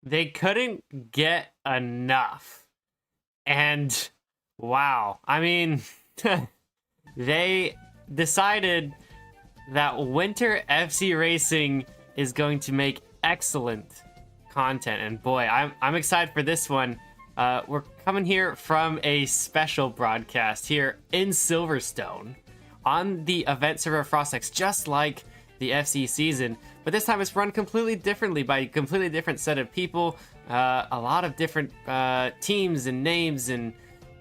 they couldn't get enough. And wow, I mean, they decided that Winter FC Racing is going to make excellent content, and boy, I'm excited for this one. We're coming here from a special broadcast here in Silverstone on the event server of Frostex, just like the FC season, but this time it's run completely differently by a completely different set of people, a lot of different teams and names and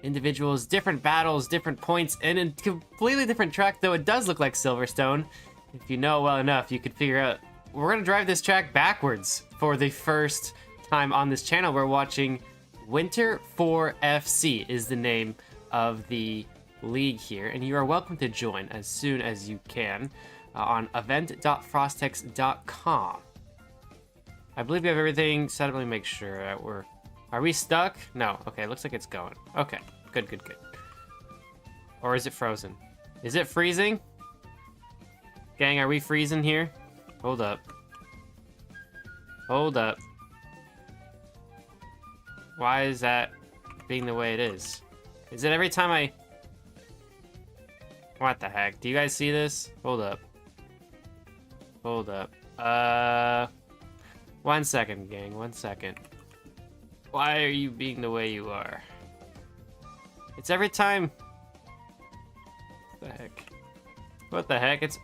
individuals, different battles, different points, and a completely different track, though it does look like Silverstone. If you know well enough, you could figure out. We're gonna drive this track backwards for the first time on this channel. We're watching W4FC is the name of the league here, and you are welcome to join as soon as you can on event.frostex.com. I believe we have everything set up. Let me make sure that are we stuck? No. Okay, looks like it's going. Okay, good. Or is it frozen? Is it freezing? Gang, are we freezing here? Hold up. Why is that being the way it is? Is it every time I... What the heck? Do you guys see this? Hold up. 1 second, gang. 1 second. Why are you being the way you are? It's every time... What the heck? What the heck? It's...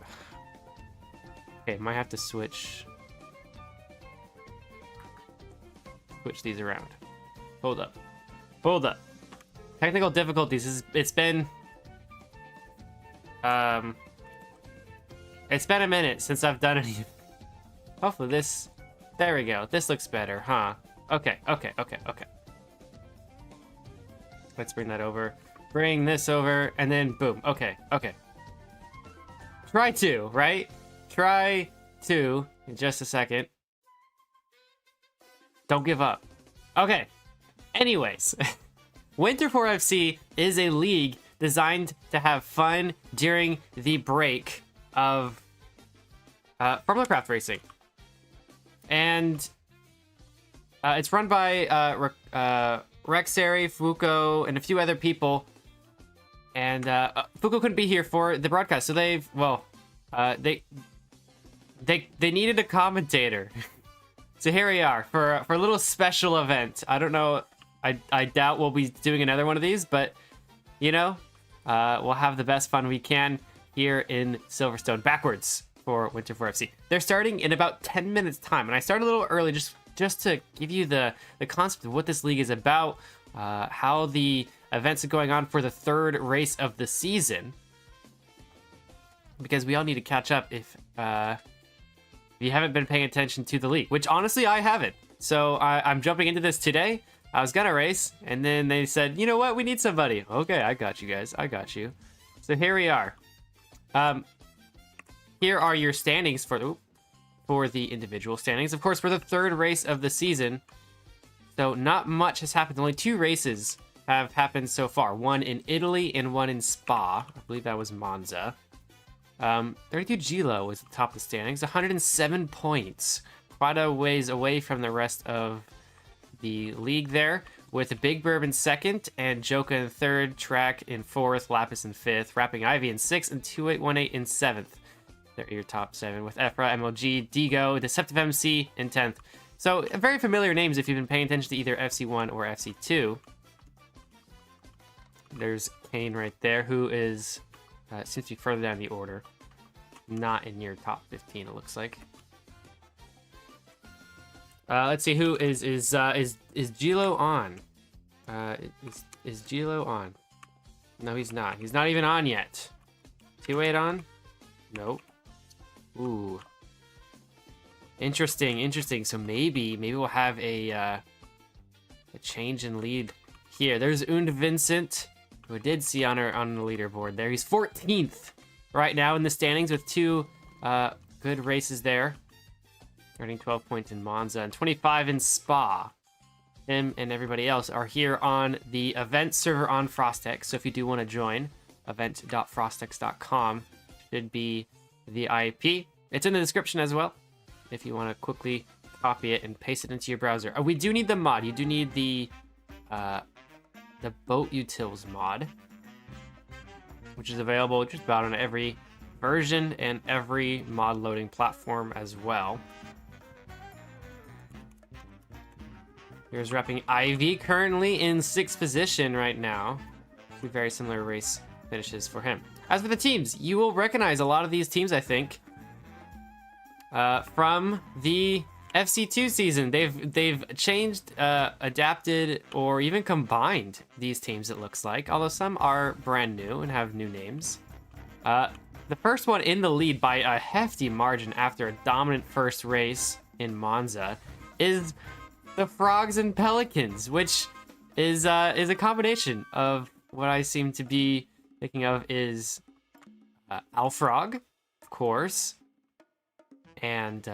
Okay, might have to switch these around. Hold up. Technical difficulties. It's been a minute since I've done any. Hopefully this. There we go. This looks better, huh? Okay. Let's bring that over. Bring this over, and then boom. Okay. Try to, right? Try to in just a second. Don't give up. Okay. Anyways, Winter4FC is a league designed to have fun during the break of Formula Craft Racing. And it's run by Rexary, Fuko, and a few other people. And Fuko couldn't be here for the broadcast, so they needed a commentator. So here we are for a little special event. I don't know. I doubt we'll be doing another one of these, but you know, we'll have the best fun we can here in Silverstone backwards for Winter4FC. They're starting in about 10 minutes time, and I started a little early just to give you the concept of what this league is about, how the events are going on for the third race of the season, because we all need to catch up if you haven't been paying attention to the league, which honestly I haven't. So I'm jumping into this today. I was gonna race, and then they said, you know what, we need somebody. Okay, I got you guys. I got you. So here we are. Here are your standings for the individual standings. Of course, for the third race of the season. So not much has happened. Only 2 races have happened so far. One in Italy and one in Spa. I believe that was Monza. 32 Gilo was at the top of the standings. 107 points. Quite a ways away from the rest of the league there, with Big Burb in second and Joka in third, Track in fourth, Lapis in fifth, Rapping Ivy in sixth, and 2818 in seventh. They're your top 7, with Ephra, MLG, Digo, Deceptive MC in 10th. So very familiar names if you've been paying attention to either FC1 or FC2. There's Kane right there, who is seems to be further down the order, not in your top 15. It looks like. Let's see, who is Gilo on? Is Gilo on? No, he's not. He's not even on yet. 2-8 on? Nope. Ooh. Interesting. So maybe we'll have a change in lead here. There's Und Vincent, who I did see on the leaderboard there. He's 14th right now in the standings with 2 good races there. Earning 12 points in Monza and 25 in Spa. Him and everybody else are here on the event server on Frostex. So if you do want to join, event.frostex.com should be the IP. It's in the description as well, if you want to quickly copy it and paste it into your browser. We do need the mod. You do need the boat utils mod, which is available just about on every version and every mod loading platform as well. Here's repping Ivy, currently in 6th position right now. Two very similar race finishes for him. As for the teams, you will recognize a lot of these teams, I think, from the FC2 season. They've changed, adapted, or even combined these teams, it looks like, although some are brand new and have new names. The first one in the lead by a hefty margin after a dominant first race in Monza is the Frogs and Pelicans, which is a combination of what I seem to be thinking of is Alfrog, of course, and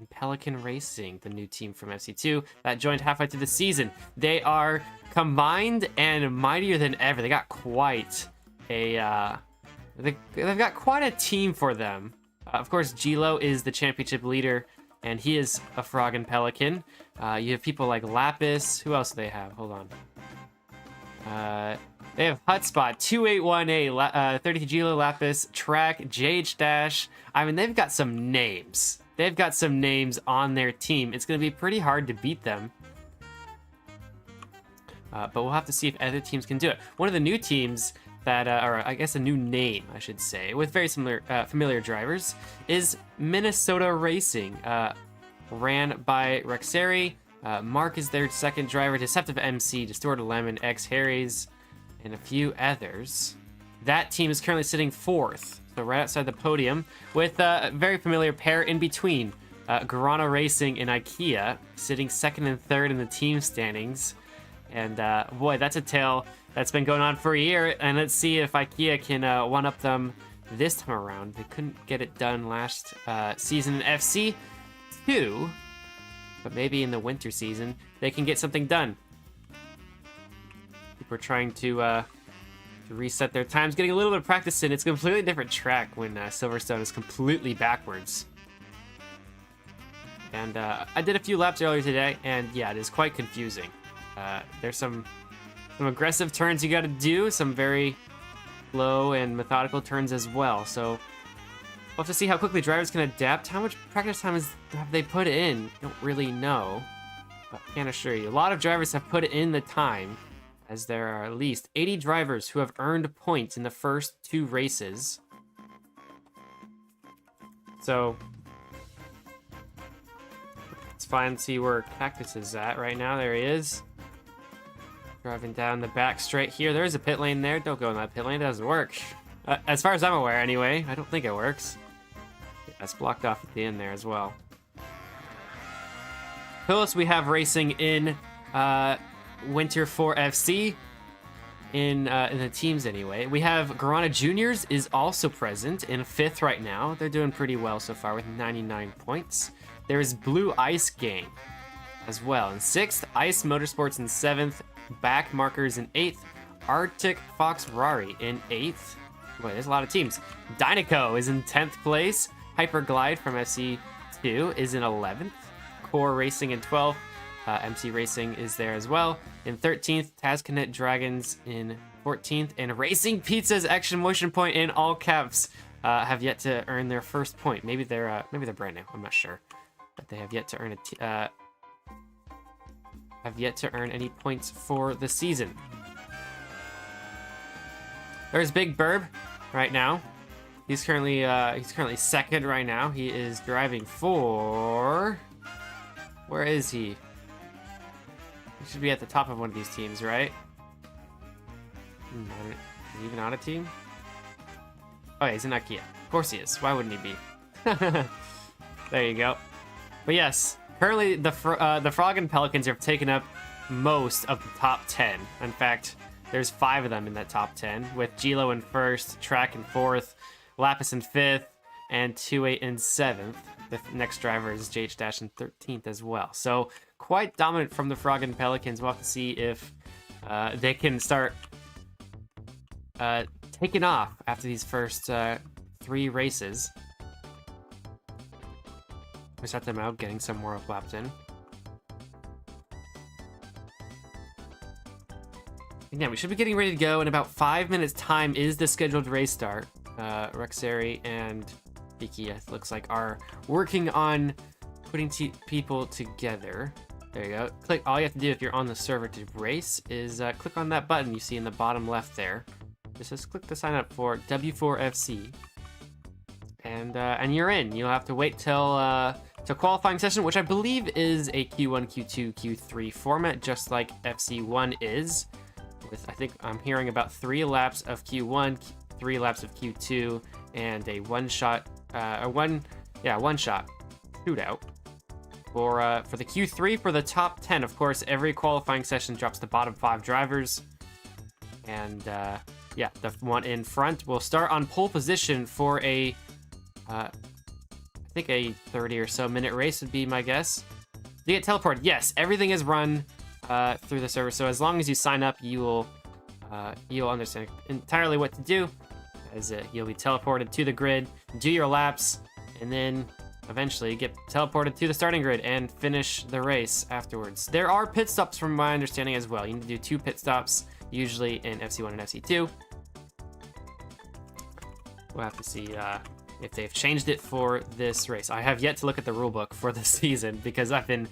Pelican Racing, the new team from FC2 that joined halfway through the season. They are combined and mightier than ever. They got quite a they've got quite a team for them. Of course, Gilo is the championship leader, and he is a Frog and Pelican. You have people like Lapis. Who else do they have? Hold on. They have Hutspot, 2818, 30 Gilo, Lapis, Track, JH Dash. I mean, they've got some names. They've got some names on their team. It's going to be pretty hard to beat them. But we'll have to see if other teams can do it. One of the new teams that, or I guess a new name, I should say, with very similar, familiar drivers, is Minnesota Racing, ran by Rexeri. Mark is their second driver, Deceptive MC, Distorted Lemon, X Harry's, and a few others. That team is currently sitting 4th, so right outside the podium, with a very familiar pair in between, Guarana Racing and IKEA, sitting 2nd and 3rd in the team standings. And boy, that's a tale that's been going on for a year, and let's see if IKEA can one-up them this time around. They couldn't get it done last season in FC2, but maybe in the winter season they can get something done. We're trying to reset their times, getting a little bit of practice in. It's a completely different track when Silverstone is completely backwards. And I did a few laps earlier today, and yeah, it is quite confusing. There's some aggressive turns you got to do, some very slow and methodical turns as well. So we'll have to see how quickly drivers can adapt. How much practice time have they put in? Don't really know, but I can assure you, a lot of drivers have put in the time, as there are at least 80 drivers who have earned points in the first 2 races. So let's find see where Cactus is at right now. There he is. Driving down the back straight here. There's a pit lane there. Don't go in that pit lane. It doesn't work. As far as I'm aware, anyway. I don't think it works. Yeah, that's blocked off at the end there as well. Who else we have racing in W4FC? In the teams, anyway. We have Guarana Juniors is also present in 5th right now. They're doing pretty well so far with 99 points. There's Blue Ice Gang as well in 6th. Ice Motorsports in 7th. Back Markers in 8th. Arctic Fox Rari in 8th. Boy, there's a lot of teams. Dynaco is in 10th place. Hyperglide from FC2 is in 11th. Core Racing in 12th. MC Racing is there as well. In 13th, Tazcanet Dragons in 14th. And Racing Pizza's Action Motion Point in all caps have yet to earn their first point. Maybe they're brand new. I'm not sure. But they have yet to earn any points for the season. There's Big Burb right now. He's currently 2nd right now. He is driving for... Where is he? He should be at the top of one of these teams, right? Is he even on a team? Oh yeah, he's in IKEA. Of course he is. Why wouldn't he be? There you go. But yes, currently the Frog and Pelicans have taken up most of the top 10. In fact, there's 5 of them in that top 10, with Gilo in 1st, Track in 4th, Lapis in 5th, and 28 in 7th. The next driver is JH Dash in 13th as well. So quite dominant from the Frog and Pelicans. We'll have to see if they can start taking off after these first 3 races. We set them out, getting some more laps in. And yeah, we should be getting ready to go. In about 5 minutes time is the scheduled race start. Rexary and Biki, it looks like, are working on putting people together. There you go. Click. All you have to do if you're on the server to race is click on that button you see in the bottom left there. Just click to sign up for W4FC, and you're in. You'll have to wait till qualifying session, which I believe is a Q1, Q2, Q3 format, just like FC1 is. With, I think I'm hearing about 3 laps of Q1, 3 laps of Q2, and a one shot shootout. For the Q3, for the top 10, of course, every qualifying session drops the bottom 5 drivers. And yeah, the one in front will start on pole position for a, I think a 30 or so minute race would be my guess. To get teleported, yes, everything is run through the server. So as long as you sign up, you'll understand entirely what to do, as you'll be teleported to the grid, do your laps, and then eventually get teleported to the starting grid and finish the race afterwards. There are pit stops from my understanding as well. You need to do 2 pit stops, usually in FC1 and FC2. We'll have to see if they've changed it for this race. I have yet to look at the rulebook for this season because I've been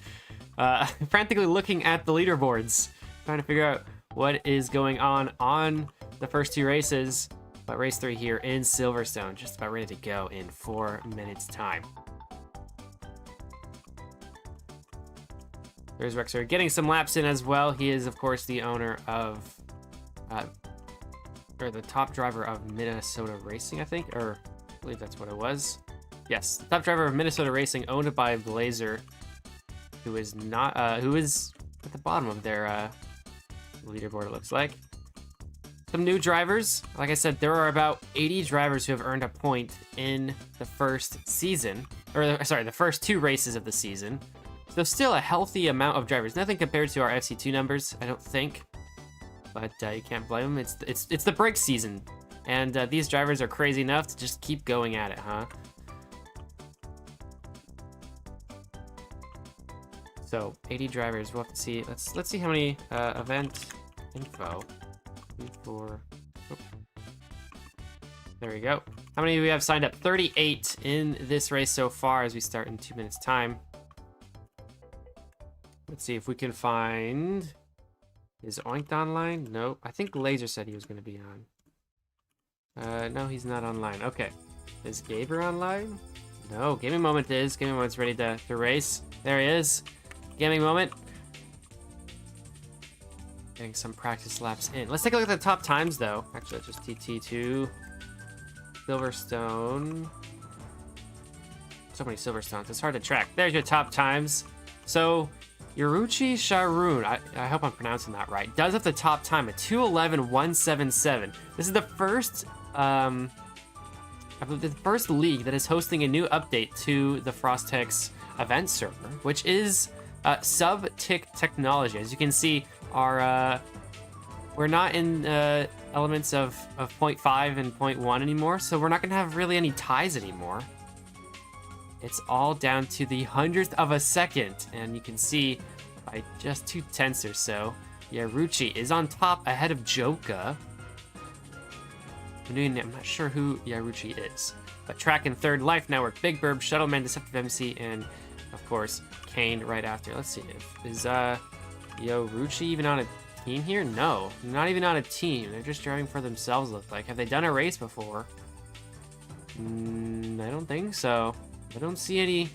frantically looking at the leaderboards, trying to figure out what is going on the first 2 races. But race 3 here in Silverstone, just about ready to go in 4 minutes time. There's Rexer getting some laps in as well. He is, of course, the owner of, or the top driver of Minnesota Racing, I think, or I believe that's what it was. Yes, the top driver of Minnesota Racing, owned by Blazer, who is not, who is at the bottom of their leaderboard, it looks like. Some new drivers. Like I said, there are about 80 drivers who have earned a point in the first season, or sorry, the first 2 races of the season. So still a healthy amount of drivers. Nothing compared to our FC2 numbers, I don't think. But you can't blame them. It's the break season, and these drivers are crazy enough to just keep going at it, huh? So 80 drivers. We'll have to see. Let's see how many event info. 4. Oh. There we go. How many do we have signed up? 38 in this race so far as we start in 2 minutes time. Let's see if we can find... Is Oinked online? Nope. I think Laser said he was going to be on. No, he's not online. Okay. Is Gaber online? No. Gaming Moment is. Gaming Moment's ready to race. There he is. Gaming Moment. Getting some practice laps in. Let's take a look at the top times, though. Actually, just TT2. Silverstone. So many Silverstones. It's hard to track. There's your top times. So... Yoruchi Sharoon, I hope I'm pronouncing that right, does have the top time at 2:11.177. This is the first, I believe the first league that is hosting a new update to the Frostex event server, which is sub-tick technology. As you can see, our we're not in elements of 0.5 and 0.1 anymore, so we're not going to have really any ties anymore. It's all down to the 100th of a second, and you can see by just 0.2 or so, Yaruchi is on top ahead of Joka. I'm not sure who Yaruchi is, but Track in third, Life Network, Big Burb, Shuttleman, Deceptive MC, and of course Kane right after. Let's see, is Yaruchi even on a team here? No, not even on a team. They're just driving for themselves. Look like. Have they done a race before? I don't think so. I don't see any.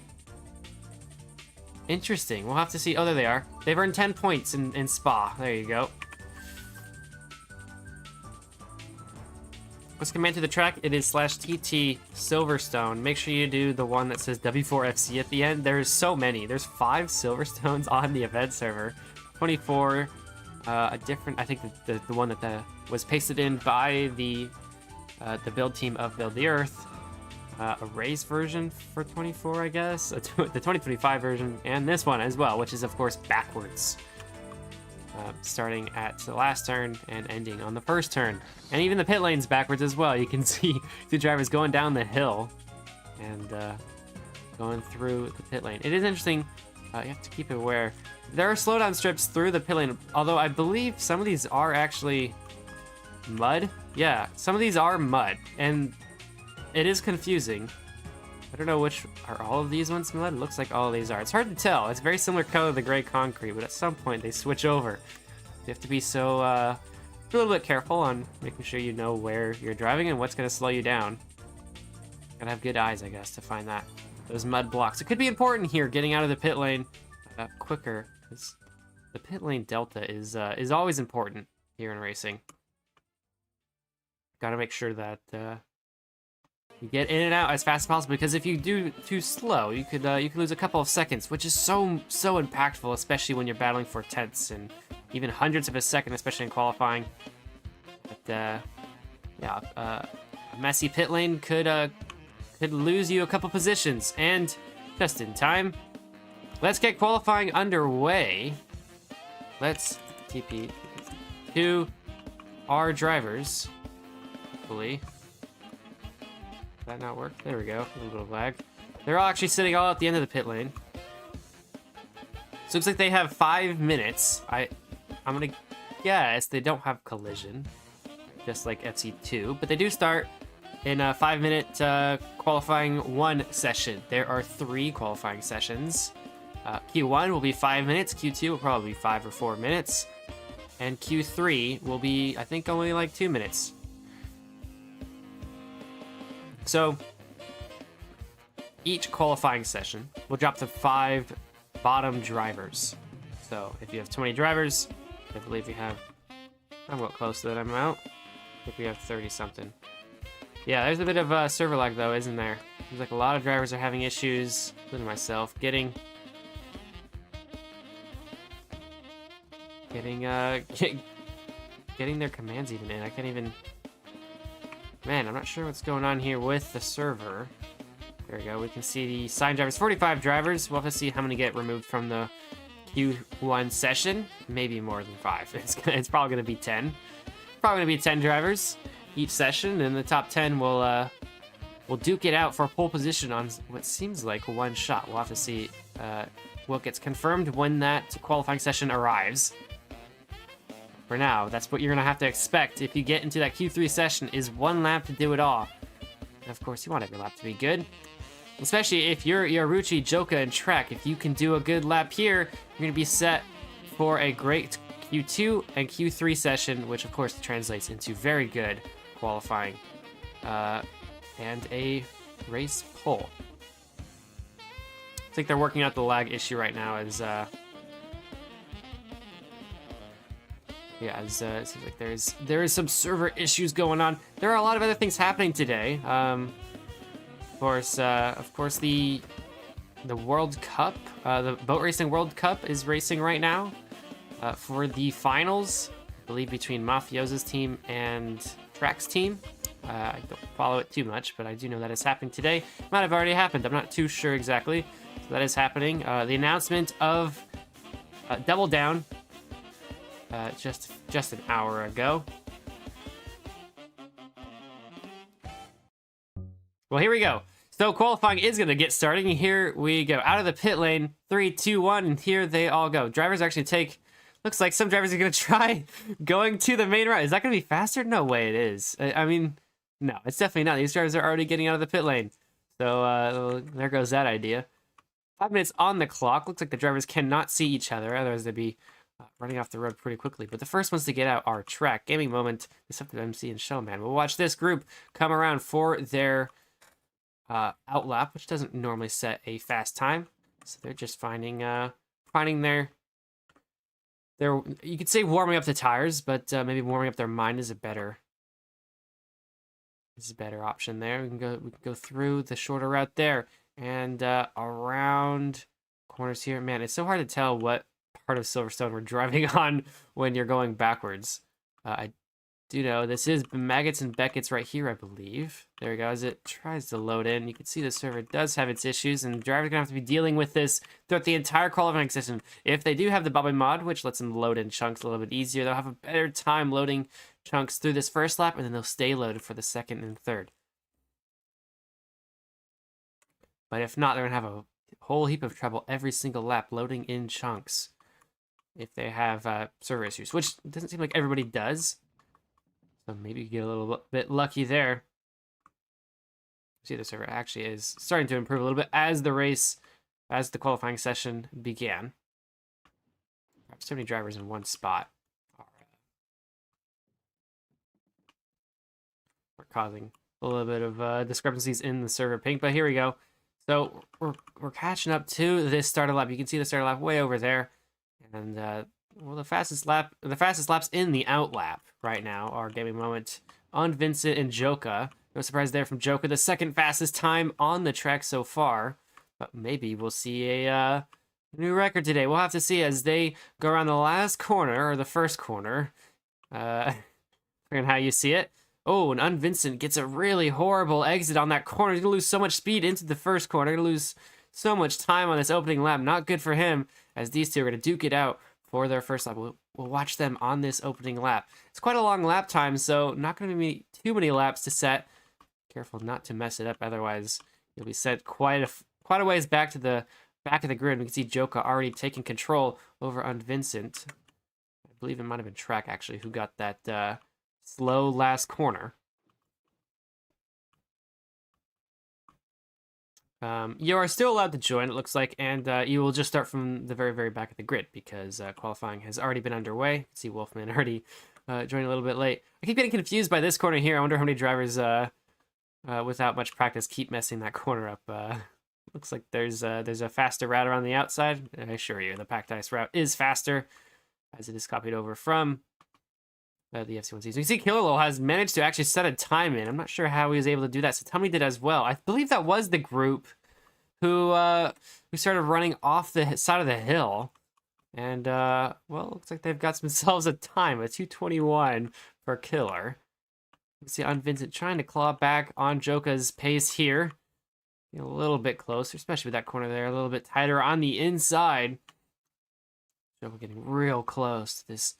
Interesting. We'll have to see. Oh, there they are. They've earned 10 points in Spa. There you go. Let's command to the track. It is /TT Silverstone. Make sure you do the one that says W4FC at the end. There's so many. There's 5 Silverstones on the event server. 24. A different. I think the one that was pasted in by the build team of Build the Earth. A race version for 24, I guess, the 2025 version, and this one as well, which is of course backwards, starting at the last turn and ending on the first turn, and even the pit lane's backwards as well. You can see 2 drivers going down the hill, and going through the pit lane. It is interesting. You have to keep it aware. There are slowdown strips through the pit lane, although I believe some of these are actually mud. Yeah, some of these are mud, and it is confusing. I don't know which, are all of these ones mud? It looks like all of these are. It's hard to tell. It's very similar color to the gray concrete, but at some point they switch over. You have to be so, a little bit careful on making sure you know where you're driving and what's going to slow you down. Gotta have good eyes, I guess, to find that. Those mud blocks. It could be important here, getting out of the pit lane quicker, because the pit lane delta is always important here in racing. Gotta make sure that you get in and out as fast as possible, because if you do too slow, you could lose a couple of seconds, which is so impactful, especially when you're battling for tenths and even hundredths of a second, especially in qualifying. But yeah, a messy pit lane could lose you a couple positions, and just in time. Let's get qualifying underway. Let's TP to our drivers. Hopefully. Did that not work? There we go. A little bit of lag. They're all actually sitting all at the end of the pit lane. So it looks like they have 5 minutes. I'm gonna guess they don't have collision, just like FC2, but they do start in a 5-minute qualifying 1 session. There are 3 qualifying sessions. Q1 will be 5 minutes. Q2 will probably be 5 or 4 minutes. And Q3 will be, I think, only like 2 minutes. So each qualifying session will drop to 5 bottom drivers. So if you have 20 drivers, I believe we have, I'm about close to that amount. I think we have 30 something. Yeah, there's a bit of server lag though, isn't there? Seems like a lot of drivers are having issues, including myself, getting their commands even in. I can't even. Man, I'm not sure what's going on here with the server. There we go. We can see the signed drivers. 45 drivers. We'll have to see how many get removed from the Q1 session. Maybe more than 5. It's probably going to be 10. Probably going to be 10 drivers each session, and the top 10 will duke it out for pole position on what seems like 1 shot. We'll have to see what gets confirmed when that qualifying session arrives. For now, that's what you're going to have to expect if you get into that Q3 session, is 1 lap to do it all. And of course, you want every lap to be good. Especially if you're Yaruchi, Joka, and Trek. If you can do a good lap here, you're going to be set for a great Q2 and Q3 session, which of course translates into very good qualifying and a race pole. I think they're working out the lag issue right now as it seems like there is some server issues going on. There are a lot of other things happening today. Of course, the World Cup, the Boat Racing World Cup is racing right now for the finals, I believe, between Mafioso's team and Trek's team. I don't follow it too much, but I do know that it's happening today. It might have already happened. I'm not too sure exactly. So that is happening. The announcement of Double Down just an hour ago. Well, here we go. So qualifying is going to get starting. Here we go. Out of the pit lane. 3, 2, 1, and here they all go. Drivers actually take... Looks like some drivers are going to try going to the main route. Is that going to be faster? No way it is. I mean, no, it's definitely not. These drivers are already getting out of the pit lane. So there goes that idea. 5 minutes on the clock. Looks like the drivers cannot see each other. Otherwise, they'd be running off the road pretty quickly. But the first ones to get out are Trek, Gaming Moment, Deceptive MC, and Showman. We'll watch this group come around for their outlap, which doesn't normally set a fast time. So they're just finding their you could say warming up the tires, but maybe warming up their mind is a better option there. We can go through the shorter route there and around corners here. Man, it's so hard to tell what part of Silverstone we're driving on when you're going backwards. I do know this is Maggots and Beckett's right here, I believe. There we go. As it tries to load in, you can see the server does have its issues, and the driver's gonna have to be dealing with this throughout the entire qualifying system. If they do have the Bobby mod, which lets them load in chunks a little bit easier, they'll have a better time loading chunks through this first lap, and then they'll stay loaded for the second and third. But if not, they're going to have a whole heap of trouble every single lap loading in chunks if they have server issues, which doesn't seem like everybody does. So maybe you get a little bit lucky there. See, the server actually is starting to improve a little bit as the qualifying session began. Perhaps too many drivers in one spot are causing a little bit of discrepancies in the server ping, but here we go. So we're catching up to this starter lap. You can see the starter lap way over there, and well, the fastest laps in the out lap right now are gaming moment on Vincent and Joka. No surprise there from Joka, the second fastest time on the track so far. But maybe we'll see a new record today. We'll have to see as they go around the last corner, or the first corner. Depending on how you see it. Oh, and Unvincent gets a really horrible exit on that corner. He's going to lose so much speed into the first corner. Going to lose so much time on this opening lap. Not good for him, as these two are going to duke it out for their first lap. We'll watch them on this opening lap. It's quite a long lap time, so not going to be too many laps to set. Careful not to mess it up, otherwise you'll be sent quite a ways back to the back of the grid. We can see Joka already taking control over Unvincent. I believe it might have been Track, actually, who got that slow last corner. You are still allowed to join, it looks like, and you will just start from the very, very back of the grid because qualifying has already been underway. You can see Wolfman already joined a little bit late. I keep getting confused by this corner here. I wonder how many drivers without much practice keep messing that corner up. Looks like there's a faster route around the outside. I assure you, the packed ice route is faster, as it is copied over from the FC1 season. You see Killerlo has managed to actually set a time in. I'm not sure how he was able to do that. So Tummy did as well. I believe that was the group who started running off the side of the hill. And, well, looks like they've got themselves a time, a 2:21 for Killer. You can see Unvincent trying to claw back on Joka's pace here. A little bit closer, especially with that corner there. A little bit tighter on the inside. Joka getting real close to this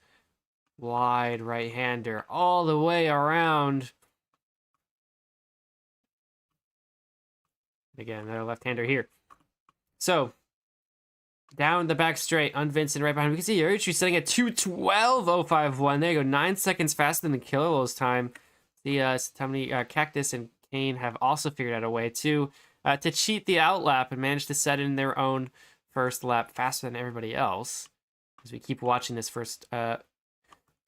wide right-hander all the way around. Again, another left-hander here. So, down the back straight, Unvincent right behind. We can see Yurichu sitting at 2:12.051. There you go, 9 seconds faster than Killerlo's time. The Cactus and Kane have also figured out a way to cheat the outlap and manage to set in their own first lap faster than everybody else. As we keep watching this first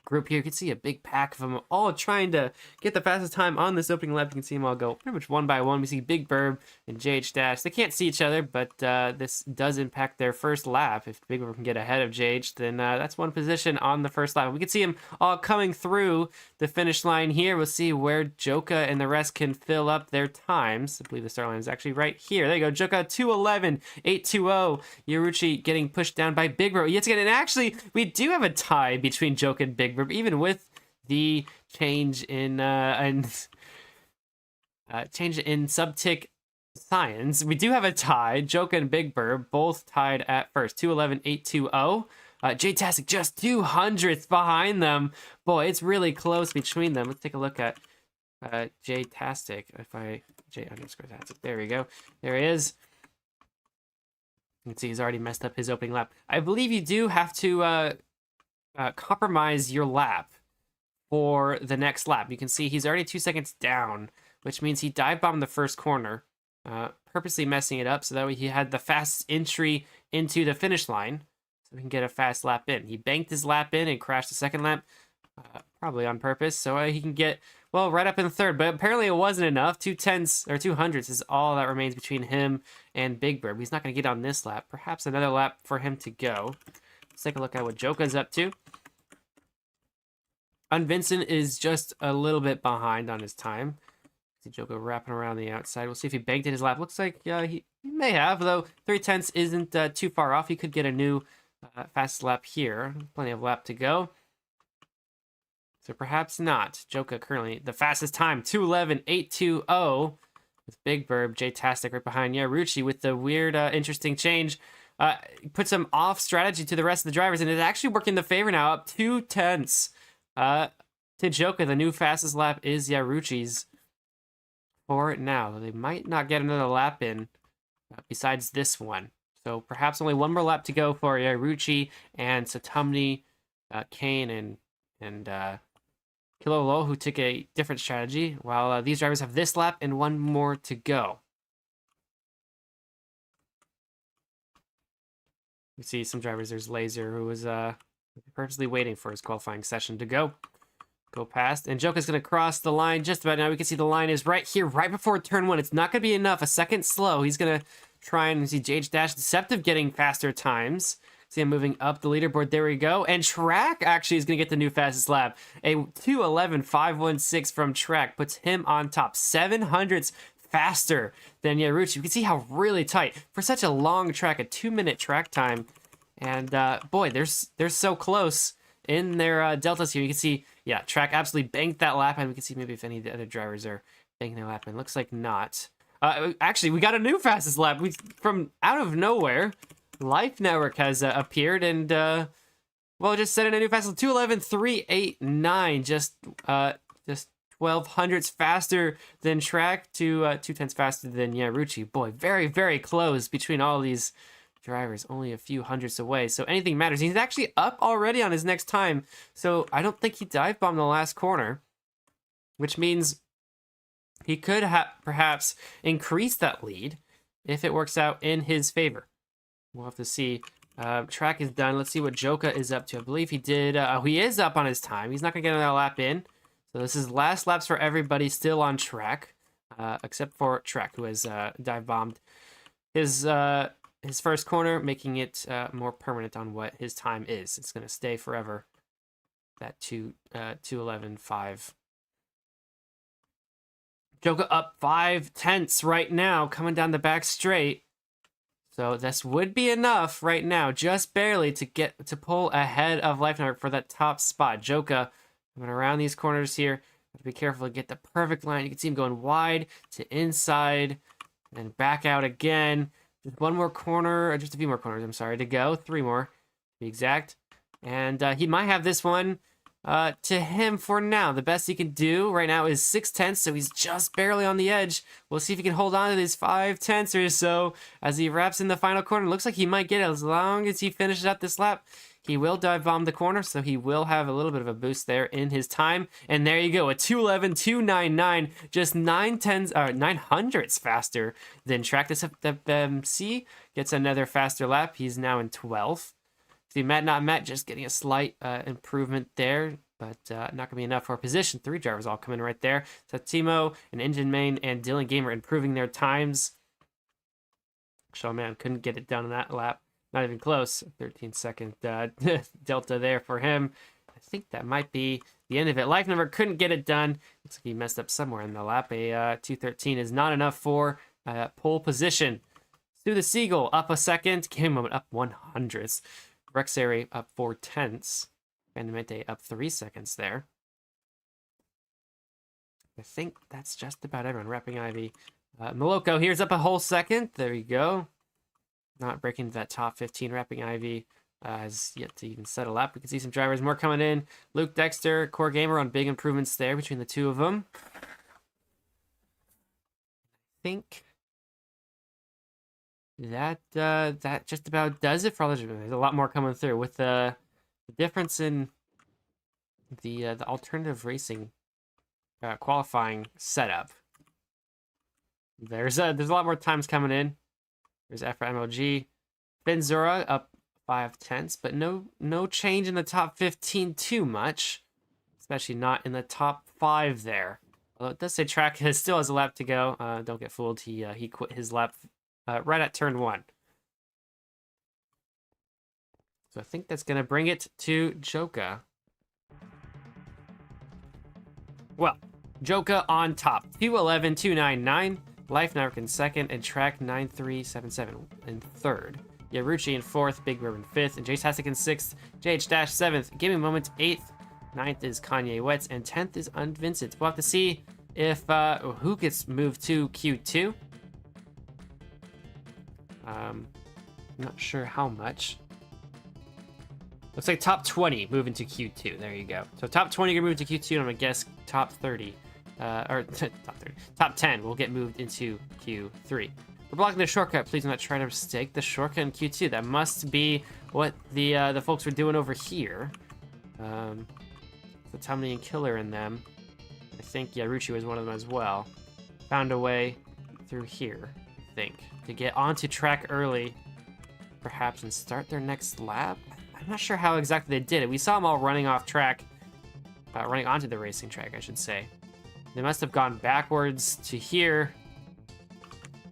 group here, you can see a big pack of them all trying to get the fastest time on this opening lap. You can see them all go pretty much one by one. We see Big Burb and JH Dash. They can't see each other, but this does impact their first lap. If Big Burb can get ahead of JH, then that's one position on the first lap. We can see them all coming through the finish line here. We'll see where Joka and the rest can fill up their times. I believe the start line is actually right here. There you go. Joka 2:11.820. Yoruchi getting pushed down by Big Burb. Yet again, and actually, we do have a tie between Joka and Big Burb, even with the change in subtick science. We do have a tie. Joka and Big Burb both tied at first. 2:11.820. J-Tastic just 200th behind them. Boy, it's really close between them. Let's take a look at J-Tastic. J_Tastic. There we go. There he is. You can see he's already messed up his opening lap. I believe you do have to compromise your lap for the next lap. You can see he's already 2 seconds down, which means he dive bombed the first corner, purposely messing it up so that way he had the fastest entry into the finish line, so we can get a fast lap in. He banked his lap in and crashed the second lap, probably on purpose, so he can get, well, right up in third. But apparently it wasn't enough. 2/200 is all that remains between him and Big Bird. He's not going to get on this lap. Perhaps another lap for him to go. Let's take a look at what Joka's up to. Unvincent is just a little bit behind on his time. See Joka wrapping around the outside. We'll see if he banked in his lap. Looks like he may have, though 3/10 isn't too far off. He could get a new fast lap here. Plenty of lap to go. So perhaps not. Joka currently the fastest time, 2:11.820. With Big Burb, J-Tastic right behind Yaruchi with the weird, interesting change. Puts him off strategy to the rest of the drivers, and it's actually working in the favor now, up 2/10 to Joka. The new fastest lap is Yaruchi's for it now. They might not get another lap in besides this one. So perhaps only one more lap to go for Yaruchi and Satumni, Kane, and Kilolo, who took a different strategy, while these drivers have this lap and one more to go. You see some drivers. There's Laser, who was purposely waiting for his qualifying session to go past. And Joka's going to cross the line just about now. We can see the line is right here, right before turn 1. It's not going to be enough. A second slow. He's going to try and see JH Dash Deceptive getting faster times. See him moving up the leaderboard. There we go. And Track actually is going to get the new fastest lap. A 2:11.516 from Track puts him on top. 700ths faster than Yaruchi. You can see how really tight for such a long track, a 2-minute track time. And boy, they're so close in their deltas here. You can see, yeah, Track absolutely banked that lap, and we can see maybe if any of the other drivers are banking their lap, and looks like not. Actually, we got a new fastest lap. From out of nowhere, Life Network has appeared, and well, just set in a new fastest 2:11.389, just 1200ths faster than Track, 2/10ths faster than Yaruchi. Boy, very, very close between all these drivers, only a few hundredths away. So anything matters. He's actually up already on his next time, so I don't think he dive bombed the last corner, which means he could perhaps increase that lead if it works out in his favor. We'll have to see. Track is done. Let's see what Joka is up to. I believe he did. He is up on his time. He's not going to get another lap in. So this is last laps for everybody still on Track, except for Track, who has dive bombed his first corner, making it more permanent on what his time is. It's going to stay forever. That 2:11.5. Joka up 5/10ths right now, coming down the back straight. So this would be enough right now, just barely, to pull ahead of Life Network for that top spot. Joka coming around these corners here. Have to be careful to get the perfect line. You can see him going wide to inside and back out again. Just one more corner, or just a few more corners, I'm sorry, to go. 3 more, to be exact. And he might have this one to him for now. The best he can do right now is 6/10ths, so he's just barely on the edge. We'll see if he can hold on to these 5/10ths or so as he wraps in the final corner. Looks like he might get it as long as he finishes up this lap. He will dive bomb the corner, so he will have a little bit of a boost there in his time. And there you go, a 2:11.299, just 900ths faster than Track. The MC gets another faster lap. He's now in 12th. See, Matt Not Matt just getting a slight improvement there, but not going to be enough for position 3 drivers all coming right there. So Timo and Engine Main and Dylan Gamer improving their times. Showman couldn't get it done in that lap. Not even close. 13-second delta there for him. I think that might be the end of it. Life Number couldn't get it done. Looks like he messed up somewhere in the lap. A 2:13 is not enough for pole position. Stu the Seagull up a second. Game Moment up 100ths. Rexary up 4/10ths. Vandamente up 3 seconds there. I think that's just about everyone. Wrapping Ivy. Moloko here's up a whole second. There you go. Not breaking that top 15. Wrapping Ivy has yet to even settle up. We can see some drivers more coming in. Luke Dexter, Core Gamer on big improvements there between the two of them. I think that just about does it for all the. There's a lot more coming through with the difference in the alternative racing qualifying setup. There's a lot more times coming in. There's Efra MLG. Benzura up 5/10ths, but no change in the top 15 too much, especially not in the top 5 there. Although it does say Track still has a lap to go. Don't get fooled. He quit his lap right at turn 1. So I think that's gonna bring it to Joka. Well, Joka on top, 2:11.299. Life Network in second, and Track 9.377 in third. Yaruchi in 4th, Big Bird in 5th, and Jace Hasek in 6th, JH Dash 7th, Gaming Moment 8th, 9th is Kanye Wetz, and 10th is Unvincent. We'll have to see if who gets moved to Q2. Not sure how much. Looks like top 20 moving to Q2. There you go. So top 20 gonna move to Q2, and I'm gonna guess top 30. Or top 10 will get moved into Q3. We're blocking the shortcut. Please do not try to mistake the shortcut in Q2. That must be what the folks were doing over here. The Tommy and Killer in them. I think Yaruchi was one of them as well. Found a way through here, I think, to get onto track early, perhaps, and start their next lap. I'm not sure how exactly they did it. We saw them all running off track, running onto the racing track, I should say. They must have gone backwards to here,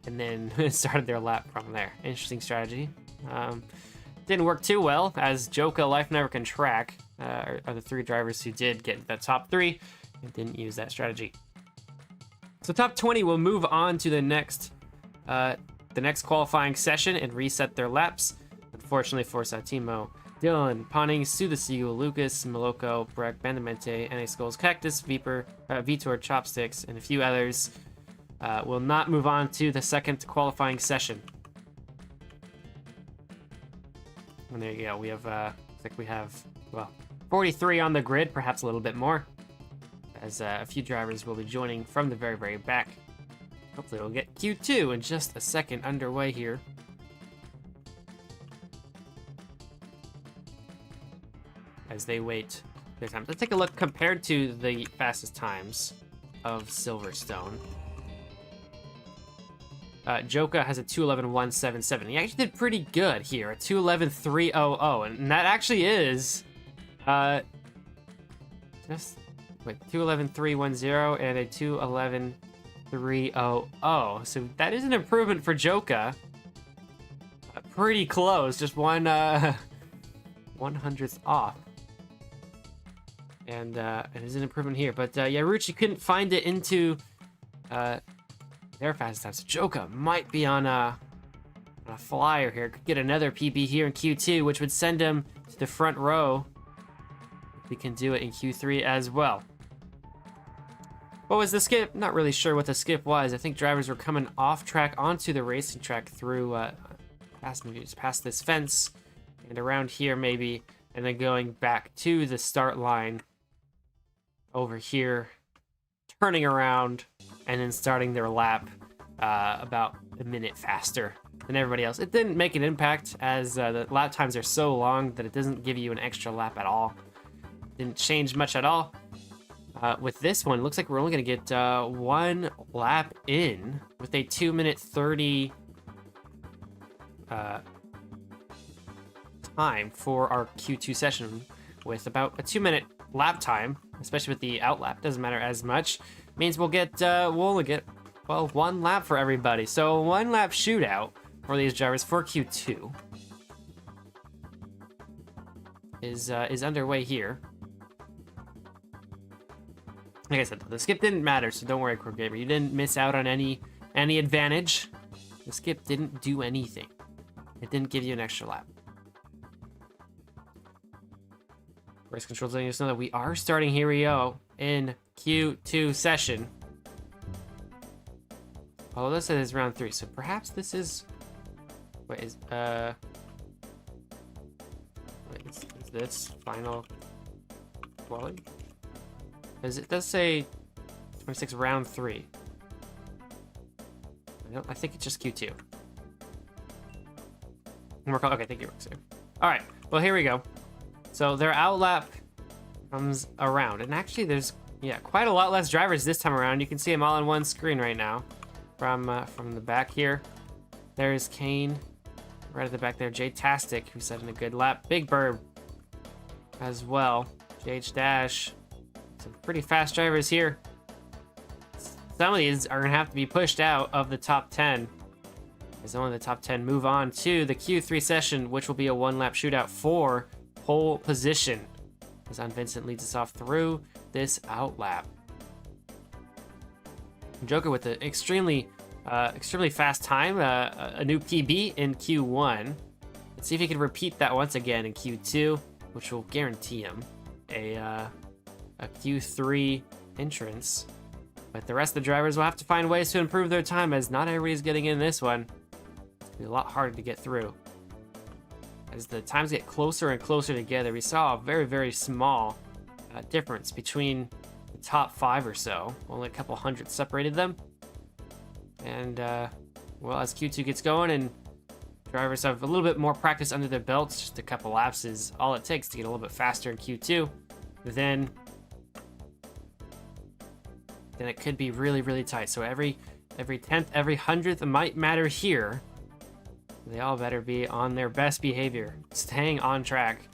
and then started their lap from there. Interesting strategy. Didn't work too well, as Joka, Life Network, and Track are the three drivers who did get the top 3 and didn't use that strategy. So top 20 will move on to the next qualifying session and reset their laps. Unfortunately for Satimo, Dylan, Pawning, Sudasigu, Lucas, Moloko, Breck, Bandamente, NA Skulls, Cactus, Vitor, Chopsticks, and a few others will not move on to the second qualifying session. And there you go. We have, looks like we have, well, 43 on the grid, perhaps a little bit more, as a few drivers will be joining from the very, very back. Hopefully we'll get Q2 in just a second underway here. As they wait their time. Let's take a look compared to the fastest times of Silverstone. Joka has a 2:11.177. He actually did pretty good here, a 2:11.300, and that actually is just wait 2:11.310 and a 2:11.300. So that is an improvement for Joka. Pretty close, just one 1/100th off. And it is an improvement here, but Yaruchi couldn't find it into their fastest time. So Joka might be on a flyer here. Could get another PB here in Q2, which would send him to the front row. We can do it in Q3 as well. What was the skip? Not really sure what the skip was. I think drivers were coming off track onto the racing track through past this fence and around here maybe, and then going back to the start line over here, turning around, and then starting their lap about a minute faster than everybody else. It didn't make an impact, as the lap times are so long that it doesn't give you an extra lap at all. Didn't change much at all. With this one, it looks like we're only going to get one lap in with a 2:30 time for our Q2 session, with about a 2-minute lap time, especially with the out lap. Doesn't matter as much. Means we'll only get, well, one lap for everybody. So 1 lap shootout for these drivers for Q2 is underway here. Like I said, the skip didn't matter, so don't worry, Core Gamer. You didn't miss out on any advantage. The skip didn't do anything. It didn't give you an extra lap. Race control's letting us know that we are starting, here we go, in Q2 session. Although this is round 3, so perhaps this is... Wait, is this final quality? It does say 26 round 3. I think it's just Q2. Okay, I think it works here. All right, well, here we go. So their out lap comes around, and actually there's quite a lot less drivers this time around. You can see them all on one screen right now from the back here. There's Kane right at the back there. Jay-tastic, who set in a good lap. Big Bird as well. JH Dash. Some pretty fast drivers here. Some of these are gonna have to be pushed out of the top 10, as only the top 10 move on to the Q3 session, which will be a 1-lap shootout for pole position, as Vincent leads us off through this out lap. Joker with an extremely fast time, a new PB in Q1. Let's see if he can repeat that once again in Q2, which will guarantee him a Q3 entrance. But the rest of the drivers will have to find ways to improve their time, as not everybody's getting in this one. It's gonna be a lot harder to get through. As the times get closer and closer together, we saw a very, very small difference between the top 5 or so. Only a couple hundred separated them. And well, as Q2 gets going and drivers have a little bit more practice under their belts, just a couple laps is all it takes to get a little bit faster in Q2, then it could be really, really tight. So every 10th, every 100th might matter here. They all better be on their best behavior, staying on track,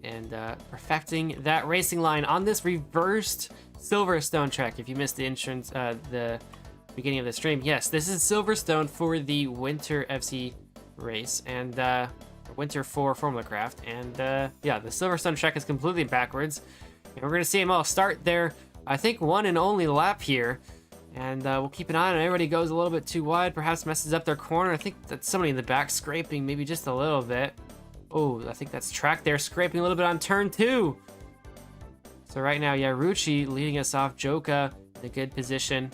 and perfecting that racing line on this reversed Silverstone track. If you missed the entrance, the beginning of the stream, yes, this is Silverstone for the Winter FC race, and Winter 4 Formula Craft, and yeah, the Silverstone track is completely backwards, and we're gonna see them all start their, I think, one and only lap here, and we'll keep an eye on it. Everybody goes a little bit too wide, perhaps messes up their corner. I think that's somebody in the back scraping maybe just a little bit. Oh, I think that's track there, scraping a little bit on turn 2. So right now, Yaruchi leading us off, Joka in a good position.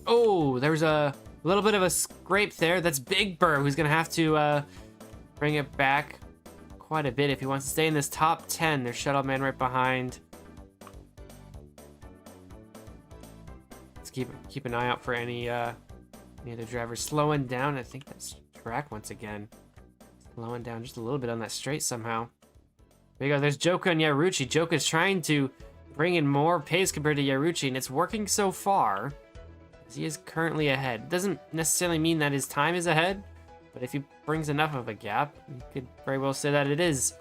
Oh, there's a little bit of a scrape there. That's Big Burr, who's gonna have to bring it back quite a bit if he wants to stay in this top 10. There's Shuttle Man right behind. Let's keep an eye out for any other drivers slowing down. I think that's track once again. Slowing down just a little bit on that straight somehow. There you go. There's Joka and Yaruchi. Joka's trying to bring in more pace compared to Yaruchi, and it's working so far. He is currently ahead. Doesn't necessarily mean that his time is ahead, but if he brings enough of a gap, you could very well say that it is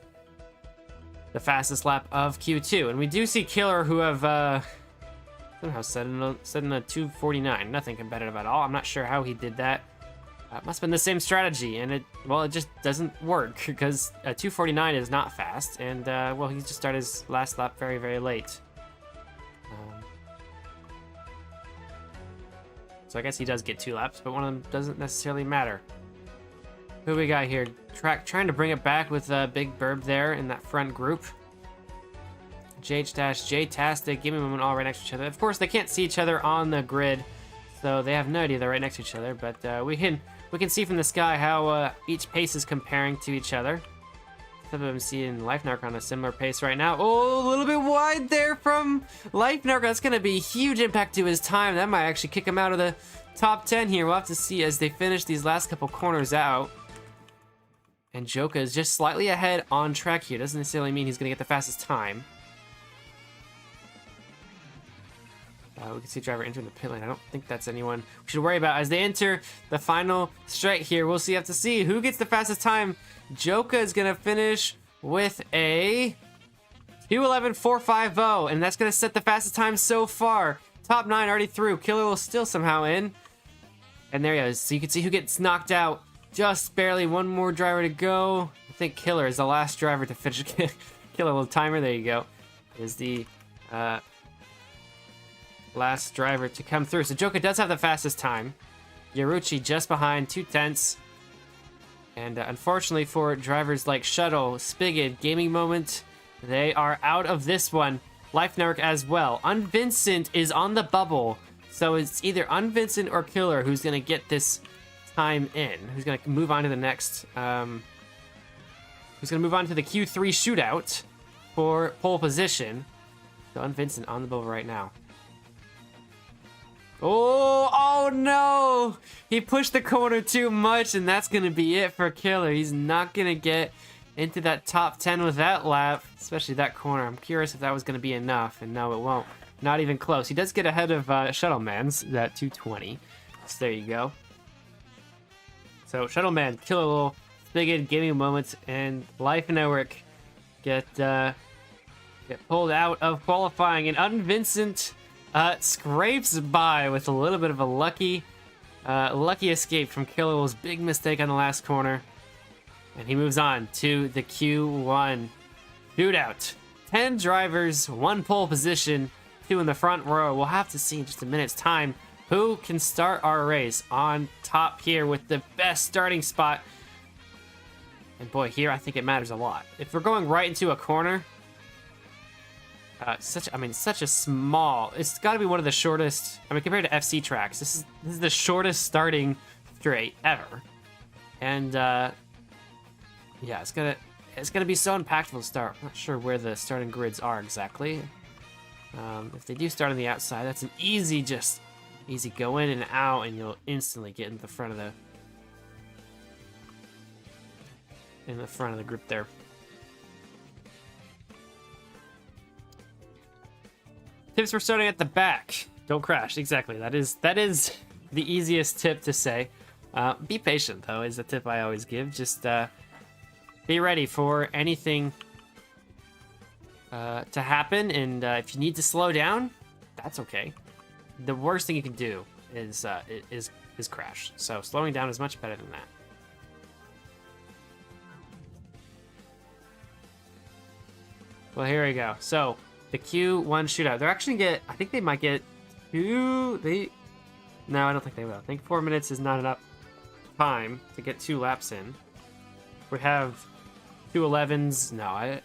the fastest lap of Q2. And we do see Killer, who have somehow set in a 2:49. Nothing competitive at all. I'm not sure how he did that. It must have been the same strategy, and it just doesn't work because 2:49 is not fast, and well, he just started his last lap very, very late. So I guess he does get 2 laps, but one of them doesn't necessarily matter. Who we got here? Track trying to bring it back with Big Burb there in that front group. J-Tastic, Give Me a Moment, all right next to each other. Of course, they can't see each other on the grid, so they have no idea they're right next to each other, but we can see from the sky how each pace is comparing to each other. Some of them see in Life Narc on a similar pace right now. Oh, a little bit wide there from Life Narc. That's going to be a huge impact to his time. That might actually kick him out of the top 10 here. We'll have to see as they finish these last couple corners out. And Joka is just slightly ahead on track here. Doesn't necessarily mean he's going to get the fastest time. We can see driver entering the pit lane. I don't think that's anyone we should worry about. As they enter the final straight here, we'll have to see who gets the fastest time. Joka is going to finish with a 2:11.450, and that's going to set the fastest time so far. Top 9 already through. Killer will still somehow in. And there he is. So you can see who gets knocked out. Just barely one more driver to go. I think Killer is the last driver to finish. Killer little timer. There you go. Is the last driver to come through. So Joka does have the fastest time. Yaruchi just behind, 2/10. And unfortunately for drivers like Shuttle, Spigot, Gaming Moment, they are out of this one. Life Network as well. Unvincent is on the bubble. So it's either Unvincent or Killer who's going to get this time in. Who's going to move on to the next... who's going to move on to the Q3 shootout for pole position. So Unvincent on the bubble right now. Oh no! He pushed the corner too much, and that's going to be it for Killer. He's not going to get into that top 10 with that lap, especially that corner. I'm curious if that was going to be enough, and no, it won't. Not even close. He does get ahead of Shuttleman's at 2:20. So there you go. So Shuttleman, Killer, little Spigot, Gaming Moments, and Life Network get pulled out of qualifying, and Unvincent scrapes by with a little bit of a lucky escape from Killer's big mistake on the last corner. And he moves on to the Q1 shootout. 10 drivers, 1 pole position, 2 in the front row. We'll have to see in just a minute's time who can start our race on top here with the best starting spot. And boy, here I think it matters a lot. If we're going right into a corner, such a small, it's got to be one of the shortest, compared to FC tracks, this is the shortest starting straight ever. And yeah, it's gonna be so impactful to start. I'm not sure where the starting grids are exactly. If they do start on the outside, that's an easy just Easy go in and out, and you'll instantly get in the front of the group there. Tips for starting at the back. Don't crash. Exactly. That is the easiest tip to say. Be patient, though, is the tip I always give. Just be ready for anything to happen, and if you need to slow down, that's okay. The worst thing you can do is crash. So slowing down is much better than that. Well, here we go. So the Q1 shootout. They're actually I think they might get two. No, I don't think they will. I think 4 minutes is not enough time to get 2 laps in. We have 2 11s. No,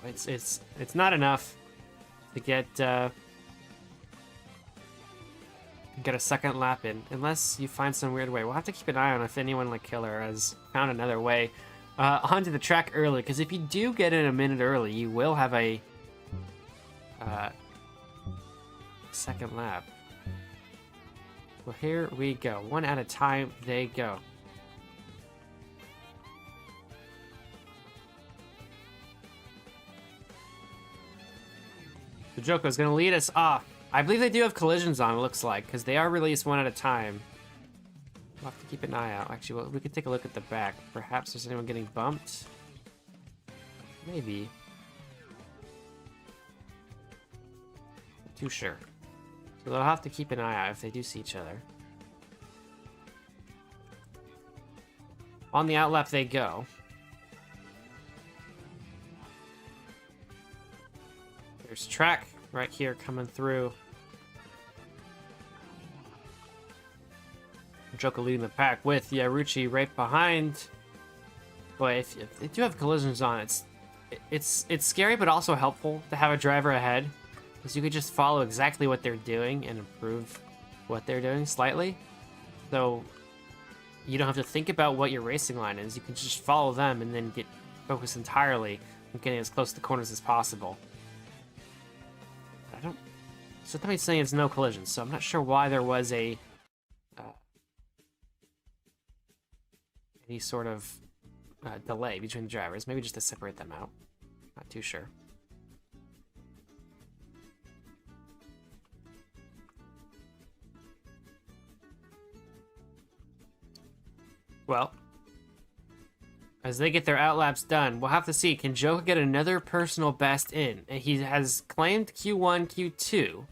it's not enough to get a second lap in, unless you find some weird way. We'll have to keep an eye on if anyone like Killer has found another way onto the track early, because if you do get in a minute early, you will have a second lap. Well, here we go. One at a time, they go. The Joker is going to lead us off. I believe they do have collisions on, it looks like, because they are released one at a time. We'll have to keep an eye out. Actually, we could take a look at the back. Perhaps there's anyone getting bumped? Maybe. Not too sure. So they'll have to keep an eye out if they do see each other. On the outlap they go. There's track right here coming through. Joker leading the pack with Yaruchi right behind. Boy, if they do have collisions on, it's scary but also helpful to have a driver ahead, because you could just follow exactly what they're doing and improve what they're doing slightly. So you don't have to think about what your racing line is. You can just follow them and then get focused entirely on getting as close to the corners as possible. So somebody's saying it's no collisions, so I'm not sure why there was any sort of delay between the drivers. Maybe just to separate them out. Not too sure. Well, as they get their outlaps done, we'll have to see, can Joker get another personal best in? And he has claimed Q1, Q2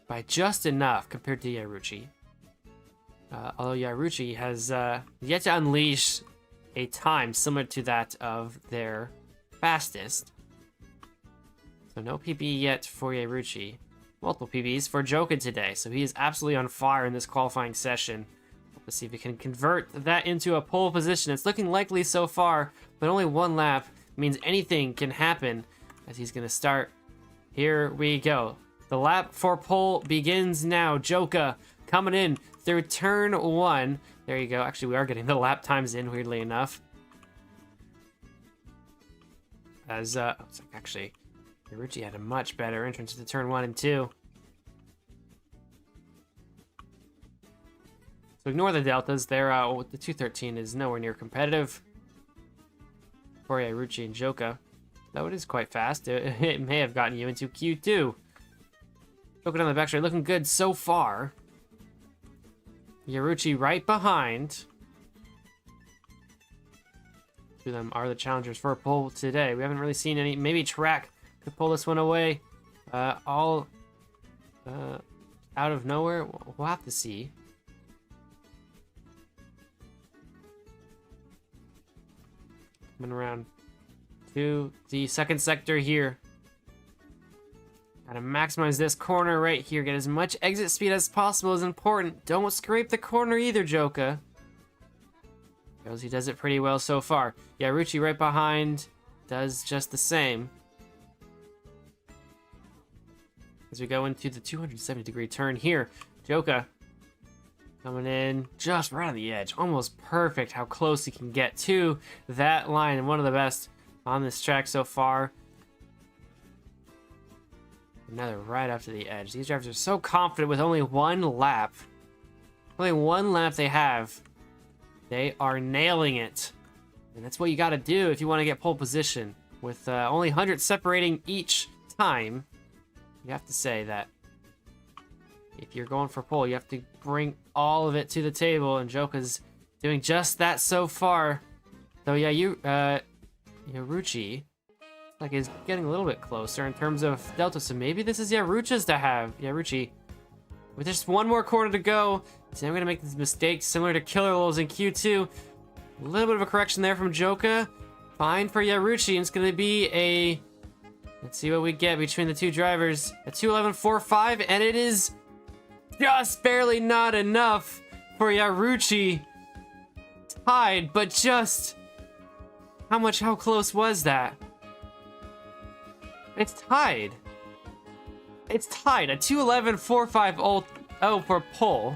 by just enough compared to Yaruchi. Although Yaruchi has yet to unleash a time similar to that of their fastest. So no PB yet for Yaruchi. Multiple PBs for Joker today. So he is absolutely on fire in this qualifying session. Let's see if he can convert that into a pole position. It's looking likely so far, but only 1 lap means anything can happen as he's going to start. Here we go. The lap for pole begins now. Joka coming in through turn 1. There you go. Actually, we are getting the lap times in, weirdly enough. As, actually, Yaruchi had a much better entrance to turn 1 and 2. So ignore the deltas. The 213 is nowhere near competitive for Yaruchi and Joka. Though it is quite fast. It may have gotten you into Q2. Joka on the backstretch looking good so far. Yaruchi right behind. Two of them are the challengers for a pole today. We haven't really seen any. Maybe Track could pull this one away. All out of nowhere. We'll have to see. Coming around to the second sector here. Gotta maximize this corner right here. Get as much exit speed as possible is important. Don't scrape the corner either, Joka. He does it pretty well so far. Yaruchi right behind does just the same. As we go into the 270-degree turn here, Joka coming in just right on the edge. Almost perfect how close he can get to that line. And one of the best on this track so far. Another right up to the edge. These drivers are so confident with only one lap. Only one lap they have. They are nailing it. And that's what you got to do if you want to get pole position. With only 100 separating each time, you have to say that if you're going for pole, you have to bring all of it to the table. And Joka's doing just that so far. So yeah, Yaruchi, like, is getting a little bit closer in terms of delta. So maybe this is Yaruchi's to have. Yaruchi, with just one more quarter to go, so I'm gonna make this mistake similar to Killer Lulz in Q2. A little bit of a correction there from Joka. Fine for Yaruchi, and it's gonna be a, let's see what we get between the two drivers. A 2:11.45, and it is just barely not enough for Yaruchi. Tied, but just how close was that? It's tied. It's tied. A 2:11.45 for pole.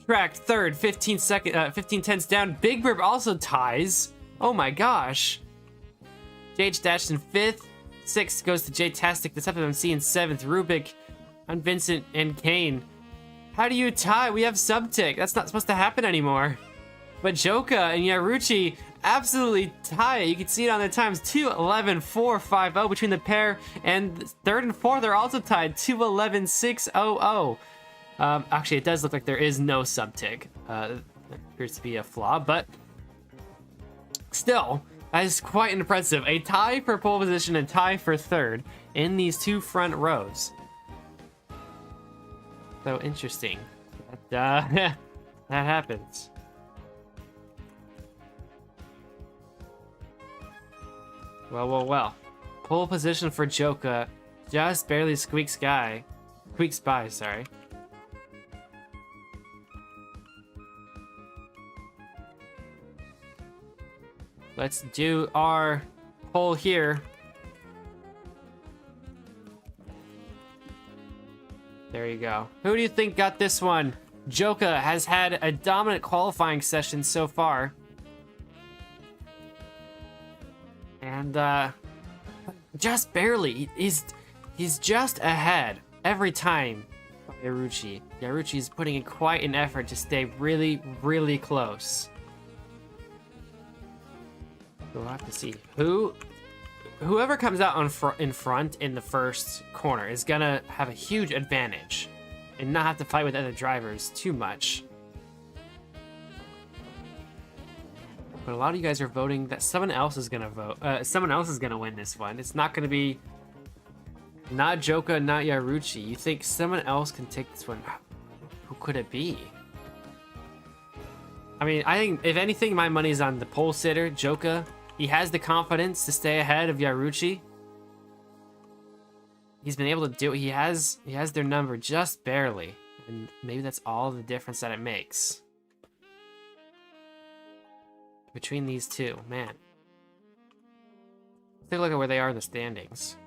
Tracked third, 15 tenths down. Big Burb also ties. Oh my gosh. JH Dash in 5th. 6th goes to J-Tastic. The FMC in 7th. Rubik, and Vincent, and Kane. How do you tie? We have subtick. That's not supposed to happen anymore. But Joka and Yaruchi absolutely tie it. You can see it on their times. 2:11.450 between the pair. And 3rd and 4th are also tied. 2:11.600. Actually, it does look like there is no subtick. That appears to be a flaw, but still, that is quite impressive. A tie for pole position and tie for 3rd in these two front rows. So interesting. That happens. Well. Pole position for Joka. Just barely squeaks by, sorry. Let's do our pole here. There you go. Who do you think got this one? Joka has had a dominant qualifying session so far. And just barely. He's just ahead every time of Yaruchi. Yaruchi is putting in quite an effort to stay really, really close. We'll have to see. Whoever comes out in front in the first corner is gonna have a huge advantage and not have to fight with other drivers too much. But a lot of you guys are voting that someone else is gonna win this one. It's not gonna be not Joka, not Yaruchi. You think someone else can take this one? Who could it be? I mean, I think if anything, my money's on the pole sitter, Joka. He has the confidence to stay ahead of Yaruchi. He's been able to do it. He has their number just barely, and maybe that's all the difference that it makes between these two. Man, take a look at where they are in the standings.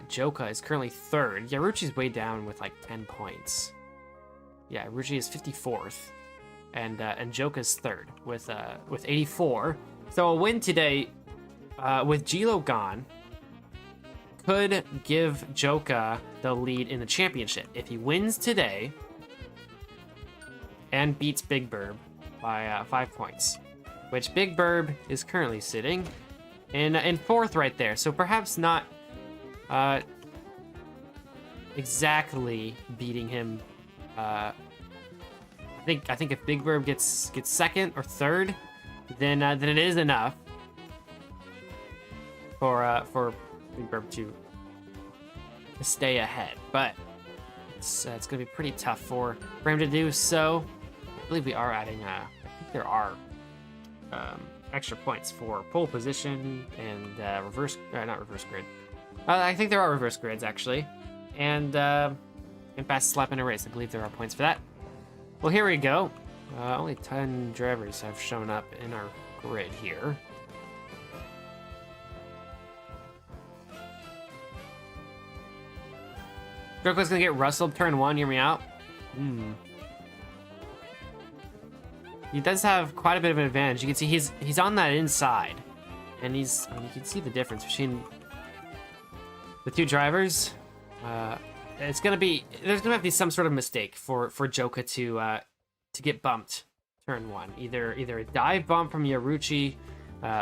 Joka is currently 3rd. Yaruchi's way down with like 10 points. Yeah, Yaruchi is 54th. And Joka's 3rd with 84. So a win today with Gilo gone could give Joka the lead in the championship. If he wins today and beats Big Burb by 5 points, which Big Burb is currently sitting in 4th right there. So perhaps not exactly beating him. I think if Big Burb gets 2nd or 3rd, then it is enough for Big Burb to stay ahead. But it's gonna be pretty tough for him to do so. I believe we are adding. I think there are extra points for pole position and not reverse grid. I think there are reverse grids actually, and fastest lap in a race. I believe there are points for that. Well, here we go. Only 10 drivers have shown up in our grid here. Joko's gonna get rustled turn 1, hear me out. He does have quite a bit of an advantage. You can see he's on that inside. And you can see the difference between the two drivers, there's gonna have to be some sort of mistake for Joka to get bumped turn 1. Either a dive bump from Yaruchi,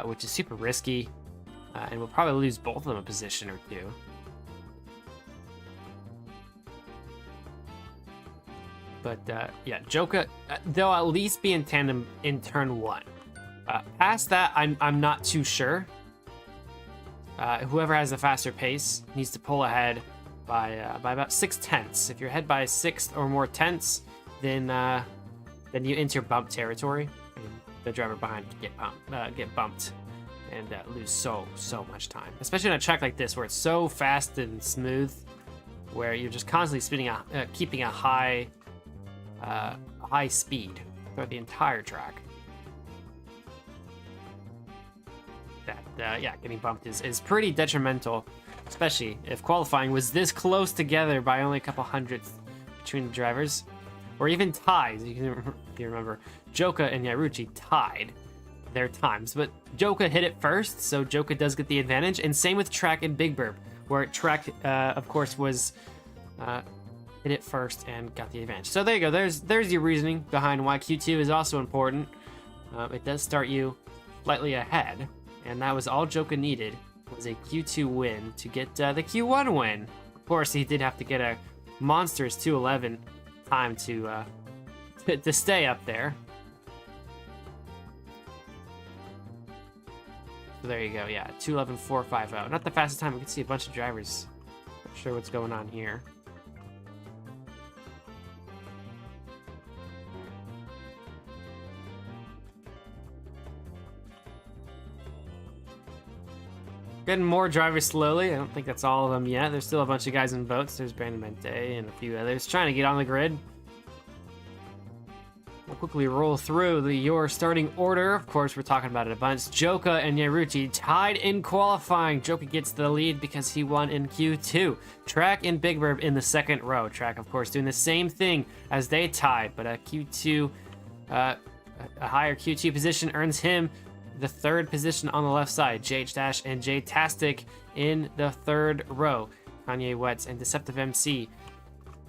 which is super risky, and we'll probably lose both of them a position or two. But yeah, Joka, they'll at least be in tandem in turn 1. Past that, I'm not too sure. Whoever has the faster pace needs to pull ahead by about 6 tenths. If you're ahead by 6 or more tenths, then you enter bump territory, and the driver behind can get bumped and lose so much time. Especially on a track like this where it's so fast and smooth, where you're just constantly keeping a high speed throughout the entire track. That yeah, getting bumped is pretty detrimental, especially if qualifying was this close together by only a couple hundredths between the drivers, or even ties. You remember Joka and Yaruchi tied their times, but Joka hit it first, so Joka does get the advantage. And same with Track and Big Burp, where Track of course was hit it first and got the advantage. So there you go. There's your reasoning behind why Q2 is also important. It does start you slightly ahead, and that was all Joka needed, was a Q2 win to get the Q1 win. Of course, he did have to get a monstrous 2:11 time to stay up there. So there you go. Yeah, 2:11.450. Not the fastest time. We can see a bunch of drivers. Not sure what's going on here. Getting more drivers slowly. I don't think that's all of them yet. There's still a bunch of guys in boats. There's Brandon Mente and a few others trying to get on the grid. We'll quickly roll through your starting order. Of course, we're talking about it a bunch. Joka and Yaruchi tied in qualifying. Joka gets the lead because he won in Q2. Track and Big Burp in the second row. Track, of course, doing the same thing as they tied, but a Q2, a higher Q2 position earns him the third position on the left side. JH Dash and J-Tastic in the third row. Kanye Wets and Deceptive MC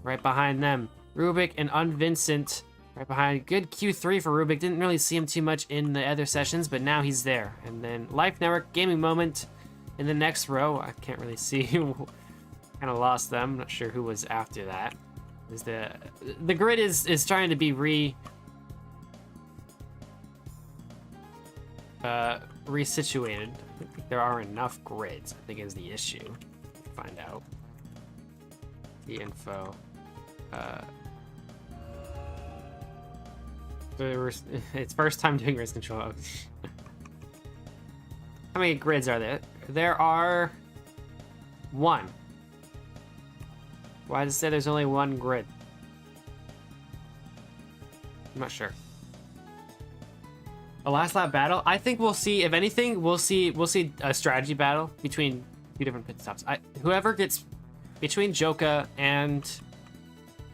right behind them. Rubik and Unvincent right behind. Good Q3 for Rubik. Didn't really see him too much in the other sessions, but now he's there. And then Life Network Gaming Moment in the next row. I can't really see who. Kind of lost them. Not sure who was after that. Is the grid is trying to be resituated. I don't think there are enough grids, I think, is the issue. Find out the info. It's first time doing race control. How many grids are there? There are 1. Why does it say there's only 1 grid? I'm not sure. A last lap battle. I think we'll see. If anything, we'll see a strategy battle between 2 different pit stops. Whoever gets between Joka and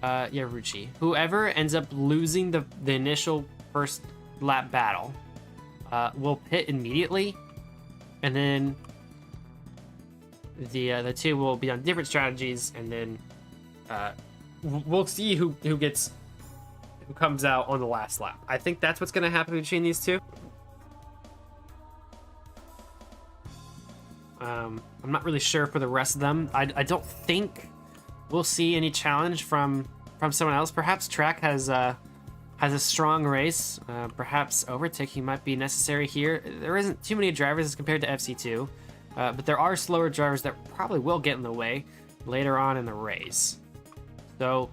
Yaruchi, whoever ends up losing the initial first lap battle, will pit immediately, and then the two will be on different strategies, and then we'll see who comes out on the last lap. I think that's what's going to happen between these two. I'm not really sure for the rest of them. I don't think we'll see any challenge from someone else. Perhaps Track has a strong race. Perhaps overtaking might be necessary here. There isn't too many drivers as compared to FC2, but there are slower drivers that probably will get in the way later on in the race. So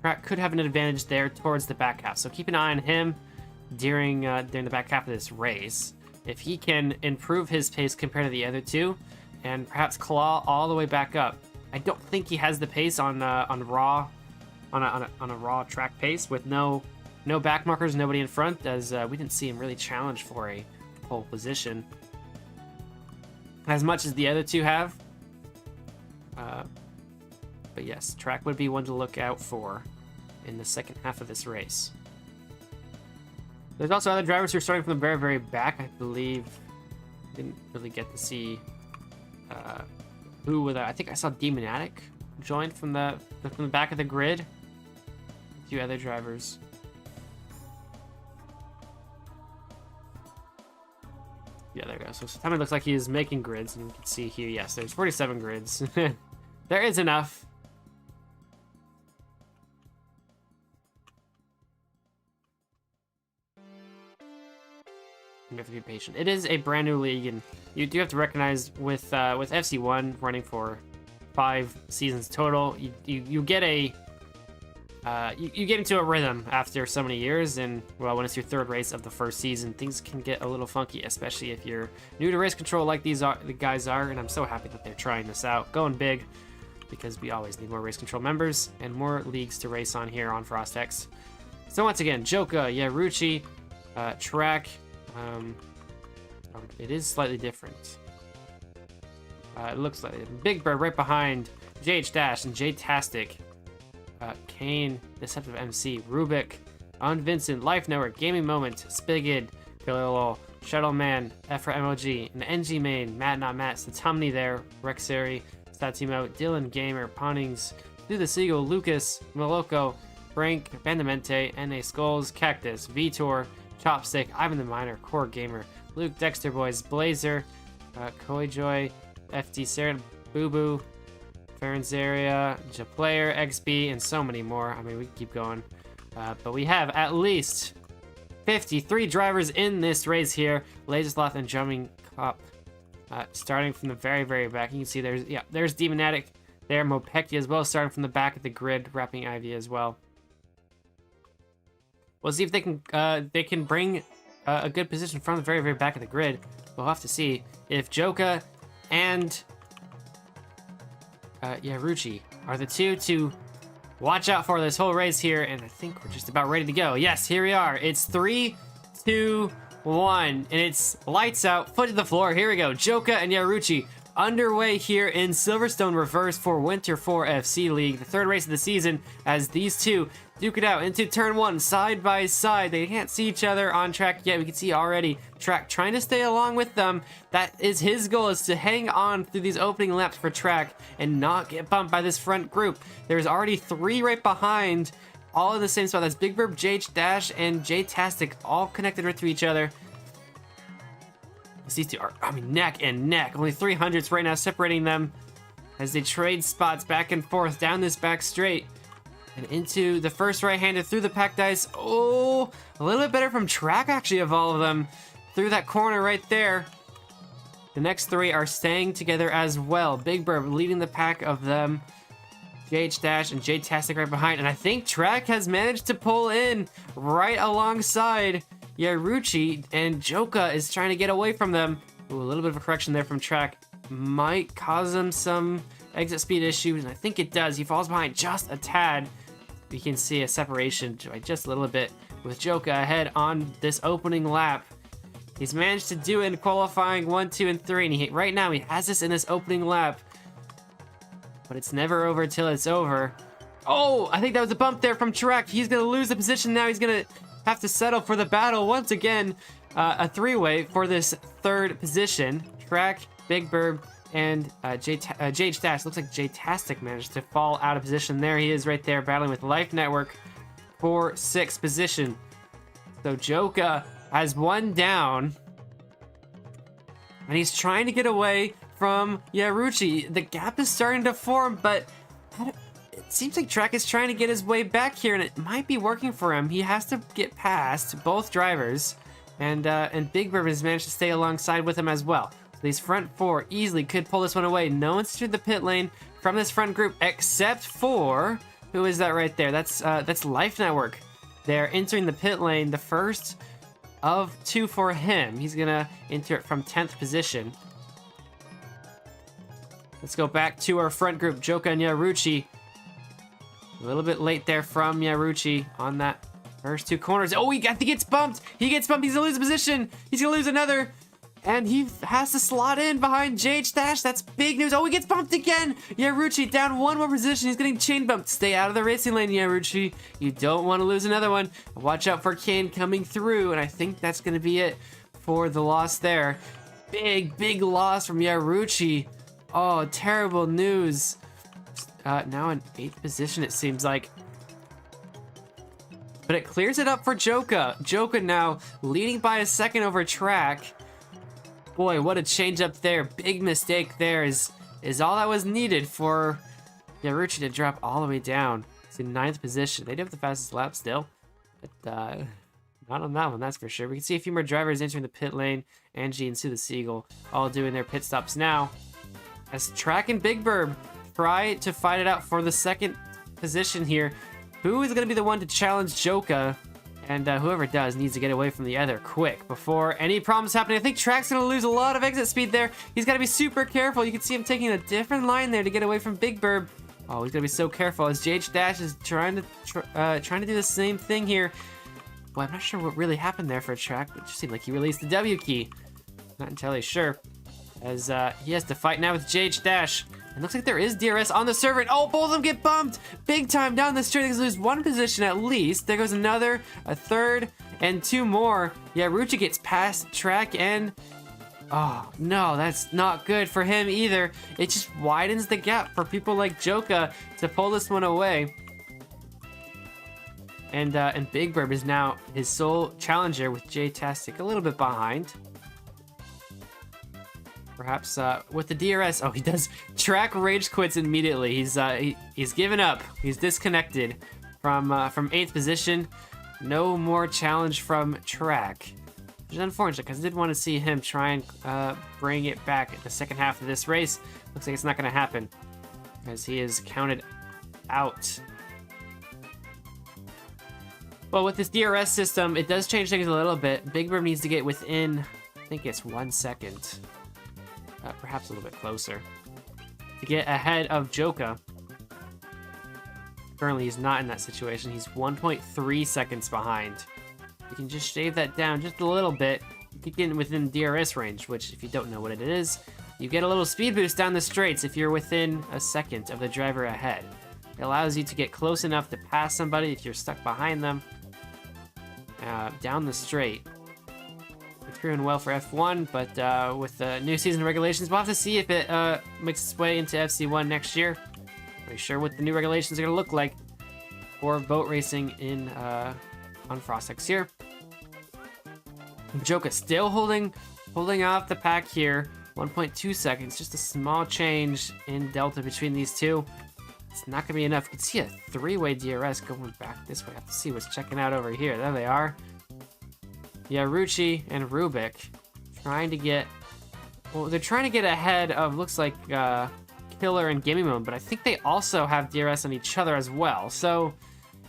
Track could have an advantage there towards the back half. So keep an eye on him during the back half of this race. If he can improve his pace compared to the other two, and perhaps claw all the way back up. I don't think he has the pace on a raw track pace with no back markers, nobody in front, as we didn't see him really challenge for a pole position as much as the other two have. But yes, Track would be one to look out for in the second half of this race. There's also other drivers who are starting from the very, very back. I believe didn't really get to see Who with I think I saw Demonatic joined from the back of the grid. A few other drivers. Yeah, there we go. So Tommy looks like he is making grids, and you can see here, yes, there's 47 grids. There is enough. You have to be patient. It is a brand new league, and you do have to recognize with FC1 running for 5 seasons total, you get a you get into a rhythm after so many years, and well, when it's your 3rd race of the 1st season, things can get a little funky, especially if you're new to race control like the guys are. And I'm so happy that they're trying this out, going big, because we always need more race control members and more leagues to race on here on Frostex. So once again, Joka, Yaruchi, track. It is slightly different. It looks like Big Bird right behind JH Dash and J-Tastic. Kane, Deceptive MC, Rubik, On Vincent, Life Network, Gaming Moment, Spigid, Galileo, Shuttleman, Efra MOG, and NG Main, Matt Not Matt, Satumni there, Rexary, Statimo, Dylan Gamer, Ponings, Do the Seagull, Lucas, Moloko, Frank, Bandamente, NA Skulls, Cactus, Vitor, Chopstick, Ivan the Miner, Core Gamer, Luke Dexter Boys, Blazer, Koijoy, FD Sarah, Boo Boo, Ferenzaria, Japlayer, XB, and so many more. I mean, we can keep going. But we have at least 53 drivers in this race here. Lasersloth and Drumming Cup. Starting from the very, very back. You can see there's Demonatic there, Mopeki as well, starting from the back of the grid, wrapping Ivy as well. We'll see if they can bring a good position from the very, very back of the grid. We'll have to see if Joka and Yaruchi are the two to watch out for this whole race here, and I think we're just about ready to go. Yes, here we are. It's 3, 2, 1, and it's lights out, foot to the floor. Here we go. Joka and Yaruchi underway here in Silverstone Reverse for W4FC League, the 3rd race of the season, as these two duke it out into turn 1 side by side. They can't see each other on track yet. We can see already Track trying to stay along with them. That is his goal, is to hang on through these opening laps for Track and not get bumped by this front group. There's already 3 right behind, all in the same spot. That's Big Burb, JH Dash, and J-Tastic, all connected right to each other. These two are, I mean, neck and neck. Only 300s right now separating them as they trade spots back and forth down this back straight. And into the first right-hander through the packed ice. Oh, a little bit better from Track, actually, of all of them. Through that corner right there. The next 3 are staying together as well. Big Burb leading the pack of them. JH Dash and J-Tastic right behind. And I think Track has managed to pull in right alongside Yaruchi, and Joka is trying to get away from them. Ooh, a little bit of a correction there from Track. Might cause him some exit speed issues, and I think it does. He falls behind just a tad. You can see a separation by just a little bit with Joka ahead on this opening lap. He's managed to do it in qualifying 1, 2, and 3, and right now he has this in this opening lap. But it's never over till it's over. Oh, I think that was a bump there from Track. He's going to lose the position now. He's going to have to settle for the battle once again. A 3-way for this 3rd position. Track, Big Burb, and JH Dash. Looks like J-Tastic managed to fall out of position. There he is right there battling with Life Network for 6th position. So Joka has 1 down, and he's trying to get away from Yaruchi. The gap is starting to form, but it seems like Track is trying to get his way back here, and it might be working for him. He has to get past both drivers, and Big Bird has managed to stay alongside with him as well. So these front 4 easily could pull this one away. No one's through the pit lane from this front group except for, who is that right there? That's Life Network. They're entering the pit lane, the first of 2 for him. He's gonna enter it from 10th position. Let's go back to our front group, Joka and Yaruchi. A little bit late there from Yaruchi on that first 2 corners. Oh, I think he gets bumped. He gets bumped. He's gonna lose a position. He's gonna lose another. And he has to slot in behind JH Dash. That's big news. Oh, he gets bumped again. Yaruchi down 1 more position. He's getting chain bumped. Stay out of the racing lane, Yaruchi. You don't want to lose another one. Watch out for Kane coming through. And I think that's going to be it for the loss there. Big, big loss from Yaruchi. Oh, terrible news. Now in 8th position, it seems like. But it clears it up for Joka. Joka now leading by a second over Track. Boy, what a change up there. Big mistake there is all that was needed for Yaruchi to drop all the way down. It's in 9th position. They do have the fastest lap still, but not on that one, that's for sure. We can see a few more drivers entering the pit lane. Angie and Sue the Seagull all doing their pit stops now. As Track and Big Bird try to fight it out for the 2nd position here. Who is going to be the one to challenge Joka? And whoever does needs to get away from the other quick before any problems happen. I think Track's going to lose a lot of exit speed there. He's got to be super careful. You can see him taking a different line there to get away from Big Bird. Oh, he's going to be so careful as JH Dash is trying to do the same thing here. Boy, I'm not sure what really happened there for Track. It just seemed like he released the W key. Not entirely sure. As he has to fight now with JH Dash. It looks like there is DRS on the server. And oh, both of them get bumped big time down the straight. They lose 1 position at least. There goes another, a 3rd, and 2 more. Yeah, Ruchi gets past Track and... Oh, no, that's not good for him either. It just widens the gap for people like Joka to pull this one away. And Big Bird is now his sole challenger with J-Tastic a little bit behind. Perhaps with the DRS. Oh, he does. Track rage quits immediately. He's given up. He's disconnected from 8th position. No more challenge from Track, which is unfortunate because I did want to see him try and bring it back in the second half of this race. Looks like it's not going to happen as he is counted out. Well, with this DRS system, it does change things a little bit. Big Bird needs to get within, I think it's 1 second. Perhaps a little bit closer to get ahead of Joka. Currently, he's not in that situation. He's 1.3 seconds behind. You can just shave that down just a little bit. You get within DRS range, which, if you don't know what it is, you get a little speed boost down the straights if you're within a second of the driver ahead. It allows you to get close enough to pass somebody if you're stuck behind them down the straight. Doing well for F1, but with the new season regulations, we'll have to see if it makes its way into FC1 next year. Pretty sure what the new regulations are going to look like for boat racing in on Frostex here. Joka still holding off the pack here. 1.2 seconds, just a small change in delta between these two. It's not going to be enough. You can see a 3-way DRS going back this way. I have to see what's checking out over here. There they are. Yeah, Ruchi and Rubik trying to get... Well, they're trying to get ahead of, looks like, Killer and Gaming Mode, but I think they also have DRS on each other as well. So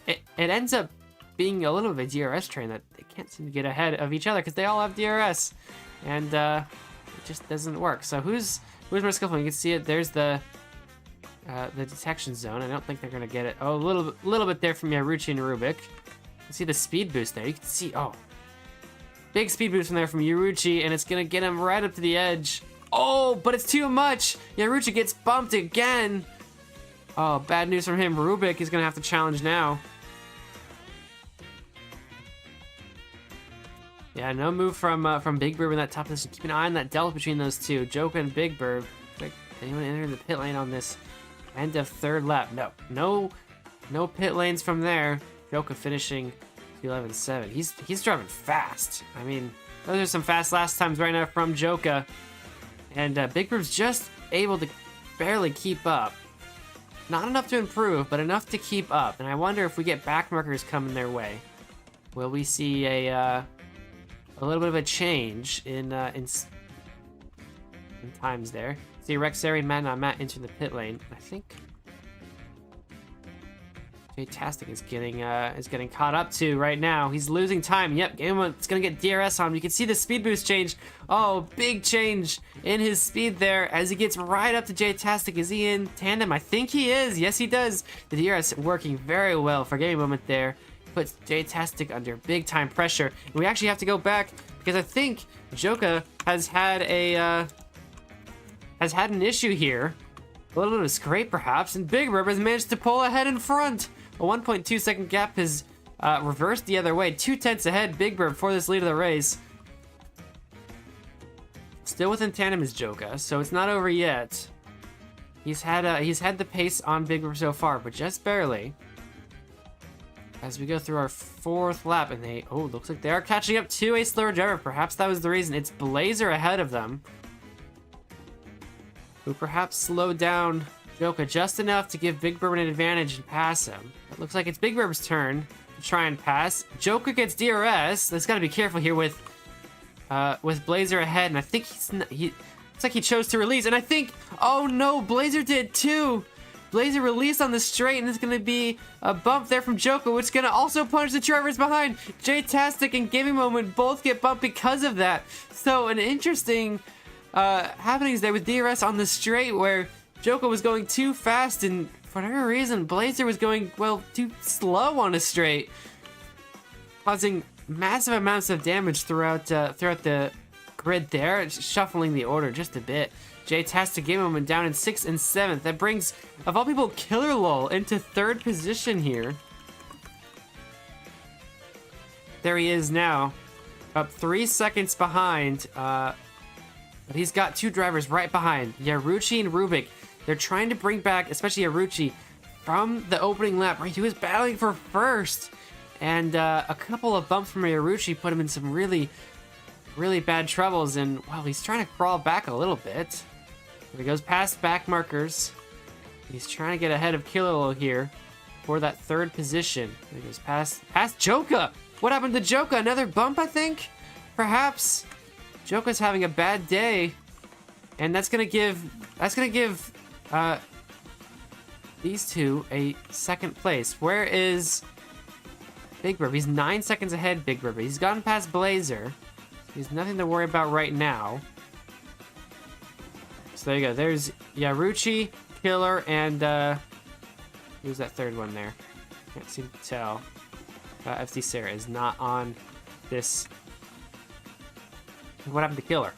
it ends up being a little bit of a DRS train that they can't seem to get ahead of each other because they all have DRS. And it just doesn't work. So who's more skillful? You can see it. There's the detection zone. I don't think they're going to get it. Oh, a little bit there from Yaruchi and Rubik. You can see the speed boost there. You can see... Oh. Big speed boost from there from Yaruchi, and it's gonna get him right up to the edge. Oh, but it's too much. Yaruchi gets bumped again. Oh, bad news from him. Rubik is gonna have to challenge now. Yeah, no move from Big Bird in that top position. Keep an eye on that delta between those two, Joka and Big Bird. Like, anyone enter the pit lane on this end of 3rd lap? No pit lanes from there. Joka finishing 11.7. He's driving fast. I mean, those are some fast last times right now from Joka. And Big Bird's just able to barely keep up. Not enough to improve, but enough to keep up. And I wonder if we get back markers coming their way. Will we see a little bit of a change in times there? See Rexary and Matt entering the pit lane. I think J-Tastic is getting caught up to right now. He's losing time. Yep, it's gonna get DRS on him. You can see the speed boost change. Oh, big change in his speed there as he gets right up to J-Tastic. Is he in tandem? I think he is. Yes, he does. The DRS working very well for Game Moment there. Puts J-Tastic under big time pressure. And we actually have to go back because I think Joka has had an issue here. A little bit of a scrape perhaps, and Big Bird has managed to pull ahead in front. A 1.2 second gap has reversed the other way. 2/10 ahead, Big Bird for this lead of the race. Still within tandem is Joka, so it's not over yet. He's had the pace on Big Bird so far, but just barely. As we go through our 4th lap, and looks like they are catching up to a slower driver. Perhaps that was the reason. It's Blazer ahead of them, who perhaps slowed down Joka just enough to give Big Bird an advantage and pass him. It looks like it's Big Bird's turn to try and pass. Joka gets DRS. Let's gotta be careful here with Blazer ahead, and I think looks like he chose to release, and I think, oh no, Blazer did too. Blazer released on the straight, and there's going to be a bump there from Joka, which is going to also punish the drivers behind. J-Tastic and Gaming Moment both get bumped because of that. So an interesting happenings there with DRS on the straight, where Joka was going too fast, and for whatever reason, Blazer was going, well, too slow on a straight, causing massive amounts of damage throughout the grid there, shuffling the order just a bit. J-Tastic Game Moment down in 6th and 7th. That brings, of all people, Killer Lol into 3rd position here. There he is now, up 3 seconds behind, but he's got 2 drivers right behind, Yaruchi and Rubik. They're trying to bring back, especially Yaruchi, from the opening lap, where he was battling for 1st, and a couple of bumps from Yaruchi put him in some really bad troubles, and well, he's trying to crawl back a little bit. He goes past back markers. He's trying to get ahead of Killer here for that 3rd position. He goes past Joka. What happened to Joka? Another bump, I think? Perhaps. Joka's having a bad day, and that's gonna give these two a 2nd place. Where is Big Bird? He's 9 seconds ahead, Big Bird. He's gotten past Blazer. He's nothing to worry about right now. So there you go. There's Yaruchi, Killer, and who's that 3rd one there? Can't seem to tell. FC Sarah is not on this. What happened to Killer?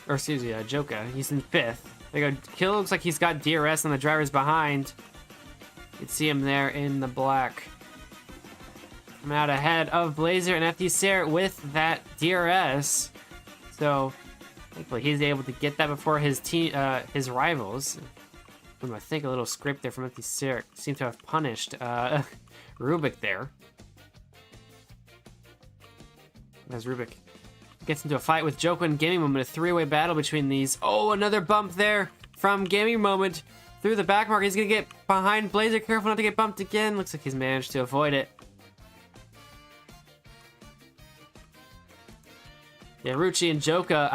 Or excuse me, Joka. He's in 5th. There you go. Killer looks like he's got DRS on the drivers behind. You can see him there in the black. I'm out ahead of Blazer and FD Sarah with that DRS. So thankfully he's able to get that before his team, his rivals. I think a little script there from FD Sarah seemed to have punished Rubik there. As Rubik gets into a fight with Joka and Gaming Moment, a 3-way battle between these. Oh, another bump there from Gaming Moment through the back mark. He's gonna get behind Blazer. Careful not to get bumped again. Looks like he's managed to avoid it. Yeah, Yaruchi and Joka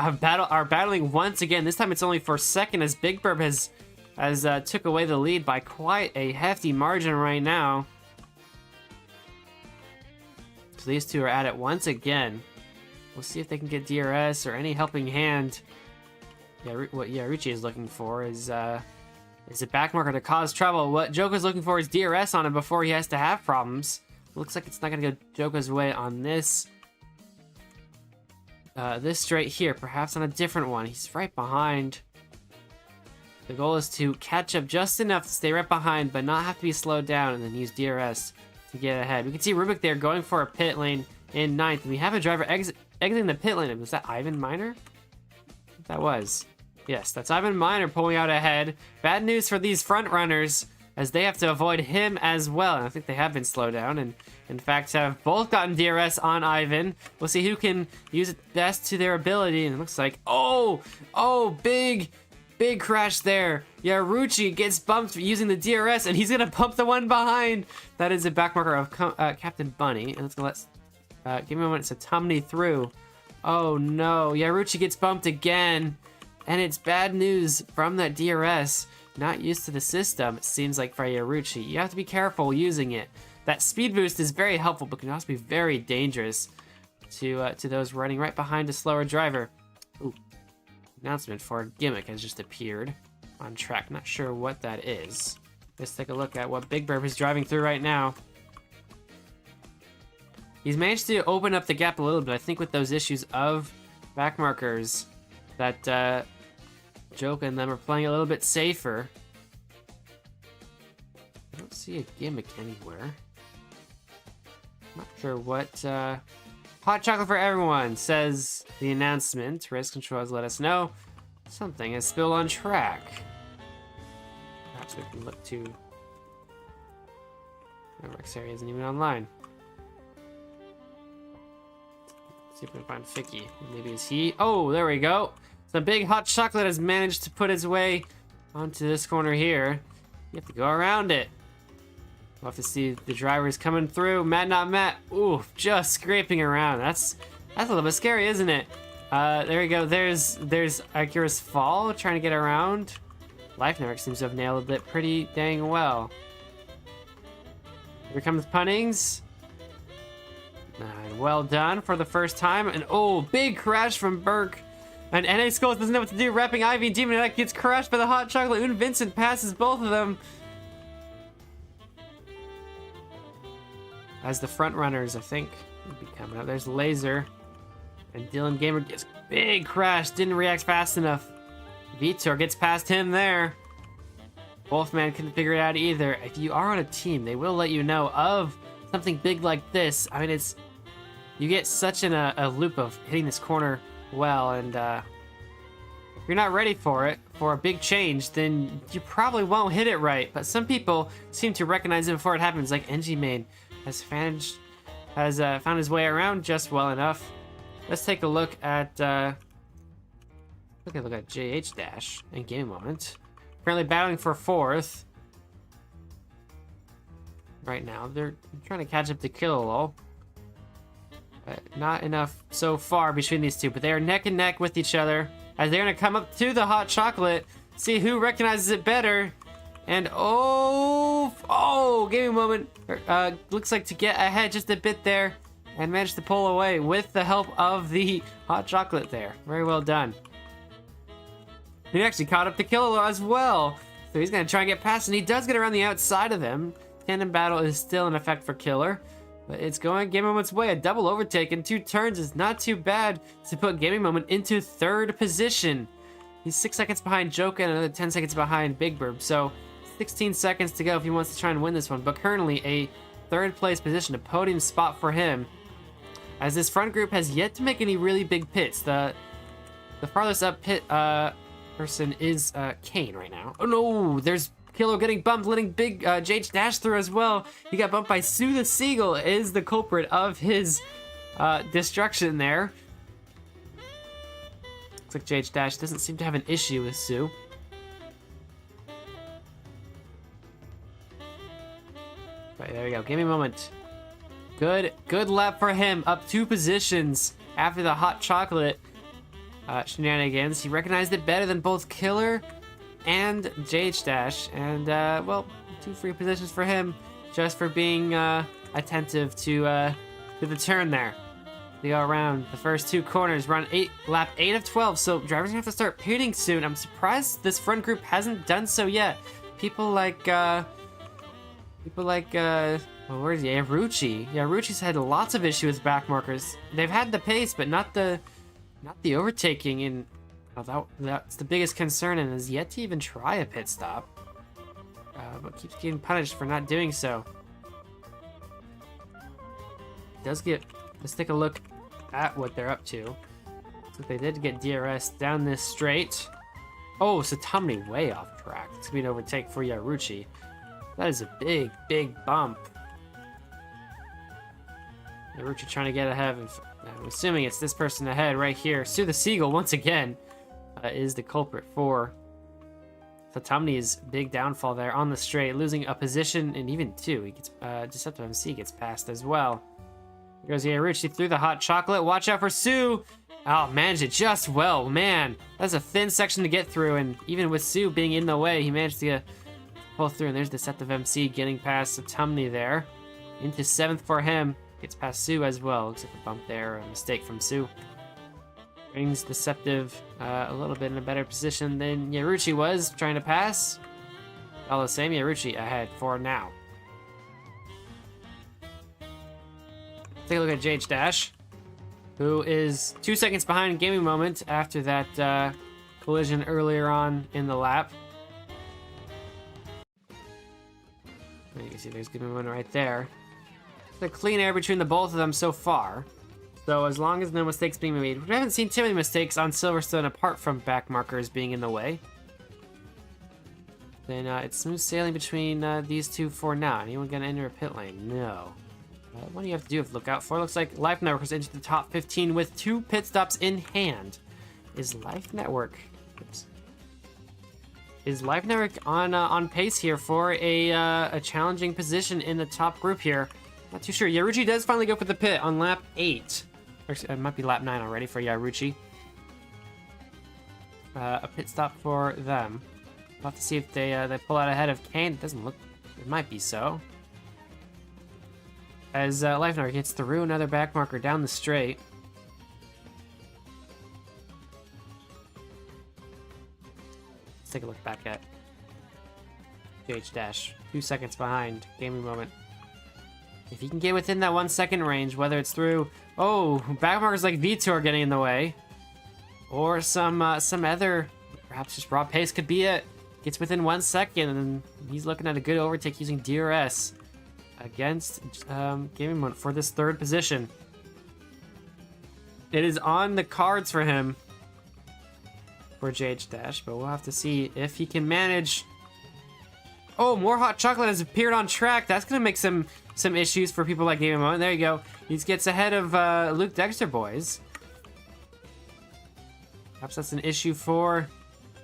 are battling once again. This time it's only for 2nd, as Big Burb has took away the lead by quite a hefty margin right now. So these two are at it once again. We'll see if they can get DRS or any helping hand. Yeah, what Yaruchi is looking for is a backmarker to cause trouble. What Joka's looking for is DRS on him before he has to have problems. Looks like it's not gonna go Joka's way on this. This straight here, perhaps on a different one. He's right behind. The goal is to catch up just enough to stay right behind, but not have to be slowed down, and then use DRS to get ahead. We can see Rubik there going for a pit lane in 9th, and we have a driver exiting the pit lane. Was that Ivan Miner? That was. Yes, that's Ivan Miner pulling out ahead. Bad news for these front runners, as they have to avoid him as well. And I think they have been slowed down, and in fact have both gotten DRS on Ivan. We'll see who can use it best to their ability, and it looks like, oh, big crash there. Yaruchi gets bumped using the DRS, and he's gonna bump the one behind. That is a backmarker of Captain Bunny, and it's gonna give me a moment to tumney through. Oh no, Yaruchi gets bumped again, and it's bad news from that DRS. Not used to the system, it seems like, for Yaruchi. You have to be careful using it. That speed boost is very helpful, but can also be very dangerous to those running right behind a slower driver. Ooh, announcement for a gimmick has just appeared on track. Not sure what that is. Let's take a look at what Big Burp is driving through right now. He's managed to open up the gap a little bit, I think, with those issues of back markers, that Joka and them are playing a little bit safer. I don't see a gimmick anywhere. Not sure what. Hot chocolate for everyone, says the announcement. Race control has let us know something has spilled on track. So we can look to... Rex area isn't even online. Let's see if we can find Ficky. Maybe it's he. Oh, there we go. The big hot chocolate has managed to put its way onto this corner here. You have to go around it. We'll have to see the drivers coming through. Matt, not Matt. Ooh, just scraping around. That's a little bit scary, isn't it? There we go. There's Akira's fall, trying to get around. Life Network seems to have nailed it pretty dang well. Here comes Punnings. Well done for the first time. And oh, big crash from Burke. And NA Skulls doesn't know what to do. Wrapping Ivy and Demon Knight gets crashed by the hot chocolate. And Vincent passes both of them. As the front runners, I think, will be coming up. There's Laser. And Dylan Gamer gets big crash. Didn't react fast enough. Vitor gets past him there. Wolfman couldn't figure it out either. If you are on a team, they will let you know of something big like this. I mean, it's... You get such a loop of hitting this corner well, and if you're not ready for it, for a big change, then you probably won't hit it right. But some people seem to recognize it before it happens, like NG Main has found his way around just well enough. Let's take a look at look at JH Dash and Gaming Moment. Currently battling for 4th. Right now, they're trying to catch up to Killalow. Not enough so far between these two, but they are neck and neck with each other as they're gonna come up to the hot chocolate, see who recognizes it better. And oh, Gaming Moment looks like to get ahead just a bit there and managed to pull away with the help of the hot chocolate there. Very well done. He actually caught up to Killalow as well. So he's going to try and get past, and he does get around the outside of him. Tandem battle is still in effect for Killer. But it's going Gaming Moment's way. A double overtake in 2 turns is not too bad to put Gaming Moment into 3rd position. He's 6 seconds behind Joka and another 10 seconds behind Big Burb. So 16 seconds to go if he wants to try and win this one. But currently a 3rd place position, a podium spot for him. As this front group has yet to make any really big pits. The farthest up pit person is Kane right now. Oh no, there's Kilo getting bumped, letting big JH Dash through as well. He got bumped by Sue the Seagull, is the culprit of his destruction there. Looks like JH Dash doesn't seem to have an issue with Sue. Right, there we go. Gaming Moment. Good lap for him. Up 2 positions after the hot chocolate shenanigans. He recognized it better than both Killer and JH Dash. And, well, 2 free positions for him just for being attentive to the turn there. They go around the first 2 corners, run lap 8 of 12. So drivers are gonna have to start pitting soon. I'm surprised this front group hasn't done so yet. People like well, where is he? Yaruchi. Yaruchi's had lots of issues with back markers. They've had the pace, but not the overtaking, and that's the biggest concern, and has yet to even try a pit stop. But keeps getting punished for not doing so. Let's take a look at what they're up to. Looks like they did get DRS down this straight. Oh, Satomni way off track. It's gonna be an overtake for Yaruchi. That is a big bump. Yaruchi trying to get ahead of, I'm assuming it's this person ahead right here. Sue the Seagull, once again, is the culprit for Satomni's big downfall there on the straight, losing a position and even 2. He gets, Deceptive MC gets passed as well. Here goes Yaruchi through the hot chocolate. Watch out for Sue. Oh, managed it just well. Man, that's a thin section to get through, and even with Sue being in the way, he managed to pull through. And there's Deceptive MC getting past Satomni there. Into 7th for him. Gets past Sue as well. Looks like a bump there, a mistake from Sue. Brings Deceptive a little bit in a better position than Yaruchi was trying to pass. All the same, Yaruchi ahead for now. Take a look at JH Dash, who is 2 seconds behind Gaming Moment after that collision earlier on in the lap. You can see there's Gaming Moment right there. The clean air between the both of them so far. So as long as no mistakes being made, we haven't seen too many mistakes on Silverstone apart from back markers being in the way. then it's smooth sailing between these two for now. Anyone gonna enter a pit lane? No. What do you have to do if look out for? Looks like Life Network has entered the top 15 with 2 pit stops in hand. Is Life Network on pace here for a challenging position in the top group here? Not too sure. Yaruchi does finally go for the pit on lap 8. Or, it might be lap 9 already for Yaruchi. A pit stop for them. We'll have to see if they pull out ahead of Kane. It doesn't look... It might be so. As Life Network gets through another back marker down the straight. Let's take a look back at JH Dash. 2 seconds behind. Gaming Moment. If he can get within that 1 second range, whether it's through... Oh, back markers like V2 are getting in the way. Or some other... Perhaps just raw pace could be it. Gets within 1 second, and he's looking at a good overtake using DRS against Gaming Moment for this 3rd position. It is on the cards for him for JH Dash, but we'll have to see if he can manage. Oh, more hot chocolate has appeared on track. That's gonna make some issues for people like Gaming Moment. There you go. He gets ahead of Luke Dexter boys. Perhaps that's an issue for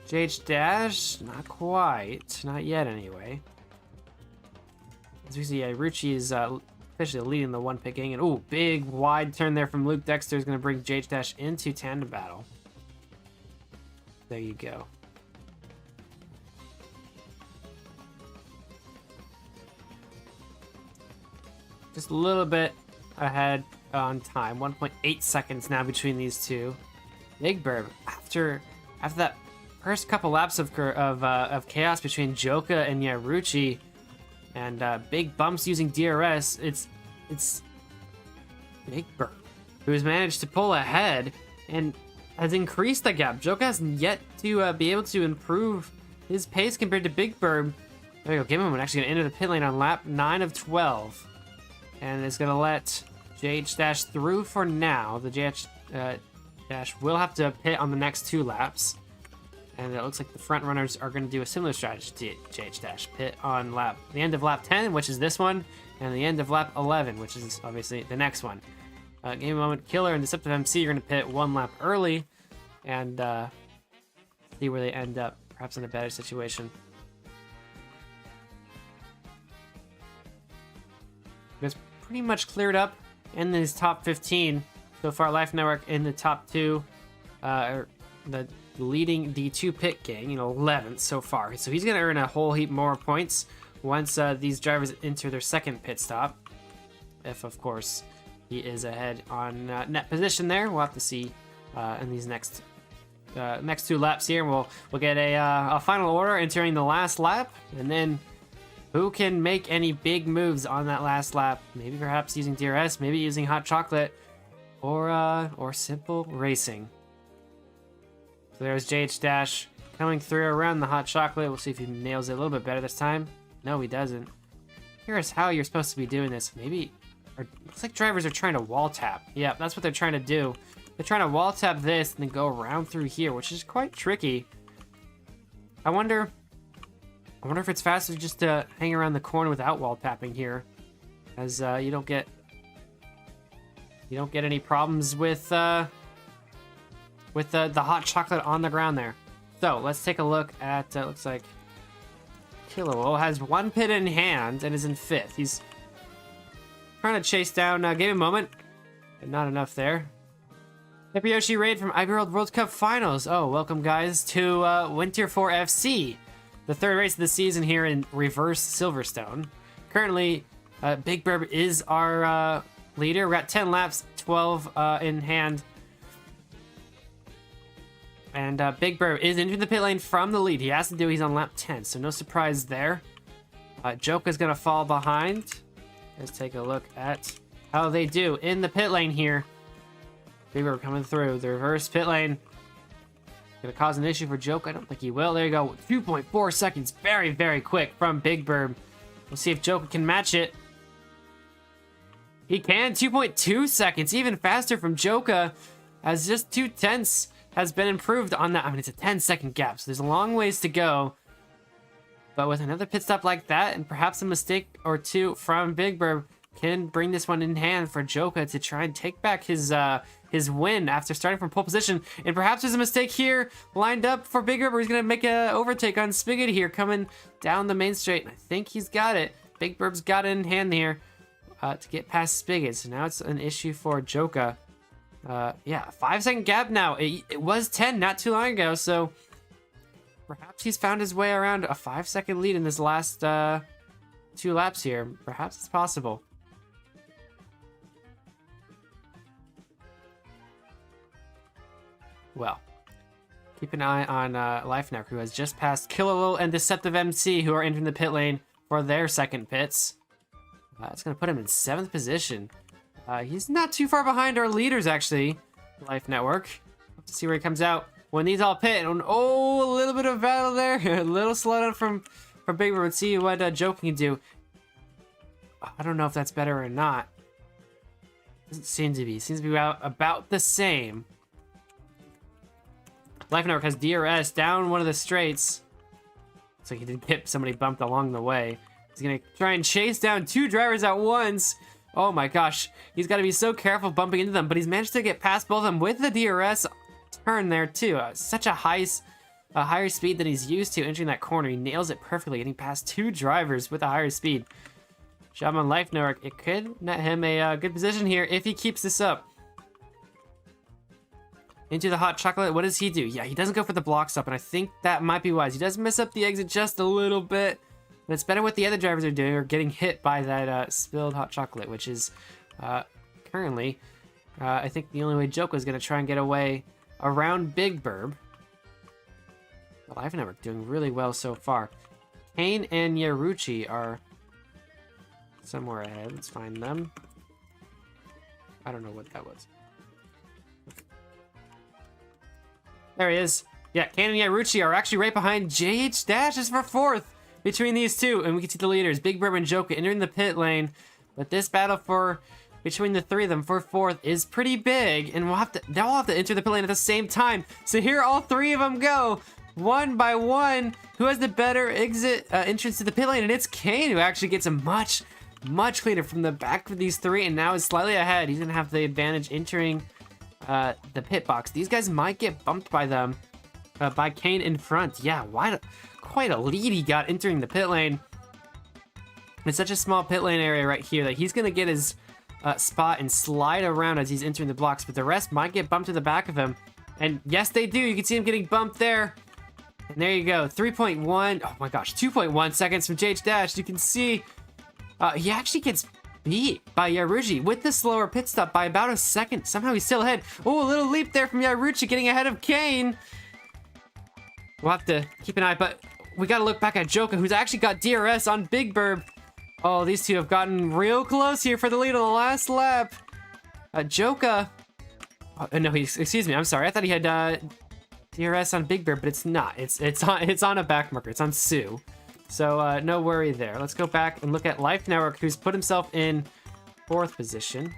JH Dash? Not quite. Not yet, anyway. As we see, Ruchi is officially leading the 1 pit gang. And, ooh, big wide turn there from Luke Dexter is going to bring JH Dash into tandem battle. There you go. Just a little bit ahead on time. 1.8 seconds now between these two. Big Burb, after that first couple laps of chaos between Joka and Yaruchi, and big bumps using DRS, it's Big Burb who has managed to pull ahead and has increased the gap. Joka has yet to be able to improve his pace compared to Big Burb. There you go. Gaming Moment actually going to enter the pit lane on lap 9 of 12, and is going to let JH Dash through for now. The JH Dash will have to pit on the next 2 laps. And it looks like the front runners are going to do a similar strategy to JH Dash. Pit on the end of lap 10, which is this one, and the end of lap 11, which is obviously the next one. Game Moment, Killer, and Deceptive MC are going to pit 1 lap early and see where they end up, perhaps in a better situation. It's pretty much cleared up in his top 15. So far, Life Network in the top 2, the leading D2 pit gang, 11th so far. So he's going to earn a whole heap more points once these drivers enter their 2nd pit stop. If, of course, he is ahead on net position there. We'll have to see in these next 2 laps here. We'll get a final order entering the last lap, and then who can make any big moves on that last lap? Maybe perhaps using DRS, maybe using hot chocolate, or simple racing. So there's JH Dash coming through around the hot chocolate. We'll see if he nails it a little bit better this time. No, he doesn't. Here's how you're supposed to be doing this. Maybe, looks like drivers are trying to wall tap. Yeah, that's what they're trying to do. They're trying to wall tap this and then go around through here, which is quite tricky. I wonder if it's faster just to hang around the corner without wall tapping here, as you don't get any problems with the hot chocolate on the ground there. So let's take a look at looks like Kilo has 1 pit in hand and is in 5th. He's trying to chase down Gaming Moment, but not enough there. Hippyoshi Raid from IB World Cup Finals. Oh, welcome guys to W4FC, the 3rd race of the season here in reverse Silverstone. Currently, Big Burb is our leader. We're at 10 laps, 12 in hand. And Big Burb is into the pit lane from the lead. He has to do, he's on lap 10, so no surprise there. Joka's going to fall behind. Let's take a look at how they do in the pit lane here. Big Burb coming through the reverse pit lane. Gonna cause an issue for Joka. I don't think he will. There you go. 2.4 seconds. Very, very quick from Big Burb. We'll see if Joka can match it. He can. 2.2 seconds. Even faster from Joka, as just 2/10 has been improved on that. I mean, it's a 10-second gap, so there's a long ways to go. But with another pit stop like that, and perhaps a mistake or two from Big Bird, can bring this one in hand for Joka to try and take back his win after starting from pole position. And perhaps there's a mistake here lined up for Big Bird, where he's going to make a overtake on Spigot here, coming down the main straight. And I think he's got it. Big Bird's got it in hand here to get past Spigot. So now it's an issue for Joka. Yeah, 5-second gap now. It was 10 not too long ago, so perhaps he's found his way around a 5-second lead in this last 2 laps here. Perhaps it's possible. Well, keep an eye on Life Network, who has just passed Killalo and Deceptive MC, who are entering the pit lane for their second pits. That's going to put him in 7th position. He's not too far behind our leaders, actually, Life Network. Let's see where he comes out when these all pit. And, oh, a little bit of battle there. A little slowdown from Big Bird. Let's see what Joke can do. I don't know if that's better or not. Doesn't seem to be. Seems to be about the same. Life Network has DRS down one of the straights. So he did get somebody bumped along the way. He's going to try and chase down 2 drivers at once. Oh my gosh. He's got to be so careful bumping into them. But he's managed to get past both of them with the DRS turn there too. Such a higher speed than he's used to entering that corner. He nails it perfectly, getting past 2 drivers with a higher speed. Job on Life Network. It could net him a good position here if he keeps this up. Into the hot chocolate. What does he do? Yeah, he doesn't go for the block stop, and I think that might be wise. He does mess up the exit just a little bit, but it's better what the other drivers are doing or getting hit by that spilled hot chocolate, which is currently, I think the only way Joke was going to try and get away around Big Bird. The Life Network doing really well so far. Kane and Yaruchi are somewhere ahead. Let's find them. I don't know what that was. There he is. Yeah, Kane and Yaruchi are actually right behind JH Dash is for 4th between these two. And we can see the leaders, Big Bird and Joka, entering the pit lane. But this battle between the 3 of them for 4th is pretty big. And they'll all have to enter the pit lane at the same time. So here all 3 of them go, one by one. Who has the better exit entrance to the pit lane? And it's Kane, who actually gets a much cleaner from the back of these 3 and now is slightly ahead. He's going to have the advantage entering the pit box. These guys might get bumped by them, by Kane in front. Yeah, quite a lead he got entering the pit lane. It's such a small pit lane area right here that he's gonna get his spot and slide around as he's entering the blocks, but the rest might get bumped to the back of him. And yes, they do. You can see him getting bumped there. And there you go, 3.1, oh my gosh, 2.1 seconds from JH Dash. You can see he actually gets beat by Yaruchi with the slower pit stop by about a second. Somehow he's still ahead. Oh, a little leap there from Yaruchi, getting ahead of Kane. We'll have to keep an eye, but we got to look back at Joka, who's actually got DRS on Big Bird. Oh, these two have gotten real close here for the lead on the last lap. Joka. Oh, no, excuse me. I'm sorry. I thought he had DRS on Big Bird, but it's not. It's on a back marker. It's on Sue. So no worry there. Let's go back and look at Life Network, who's put himself in 4th position.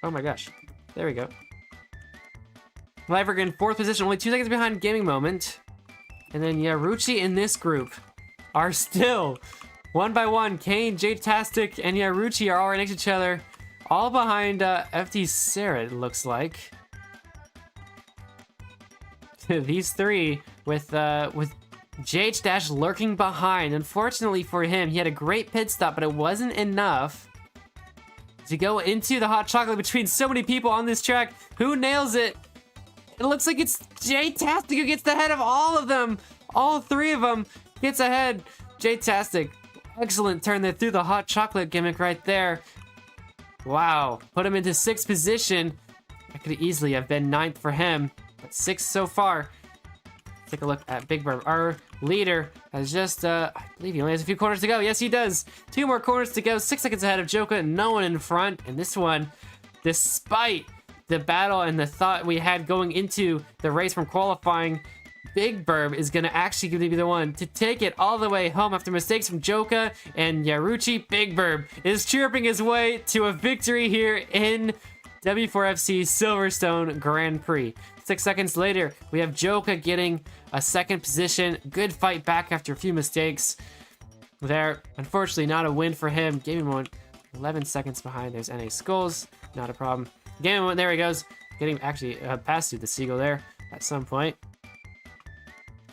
Oh my gosh. There we go. Life Network in 4th position, only 2 seconds behind Gaming Moment. And then Yaruchi in this group are still one by one. Kane, Jade-tastic, and Yaruchi are all right next to each other. All behind FT Sarah, it looks like. These 3 with JH Dash lurking behind. Unfortunately for him, he had a great pit stop, but it wasn't enough to go into the hot chocolate between so many people on this track. Who nails it? It looks like it's Jade-tastic who gets the head of all of them. All 3 of them gets ahead. Jade-tastic, excellent turn there through the hot chocolate gimmick right there. Wow, put him into 6th position. That could easily have been 9th for him, but 6th so far. Take a look at Big Bird. Our leader has just, I believe he only has a few corners to go. Yes, he does. 2 more corners to go. 6 seconds ahead of Joka. No one in front. And this one, despite the battle and the thought we had going into the race from qualifying, Big Bird is going to actually be the one to take it all the way home after mistakes from Joka and Yaruchi. Big Bird is chirping his way to a victory here in W4FC Silverstone Grand Prix. 6 seconds later, we have Joka getting a second position. Good fight back after a few mistakes. There, unfortunately, not a win for him. Gaming moment, 11 seconds behind. There's NA Skulls, not a problem. Gaming moment, there he goes. Getting actually past through the Seagull there at some point.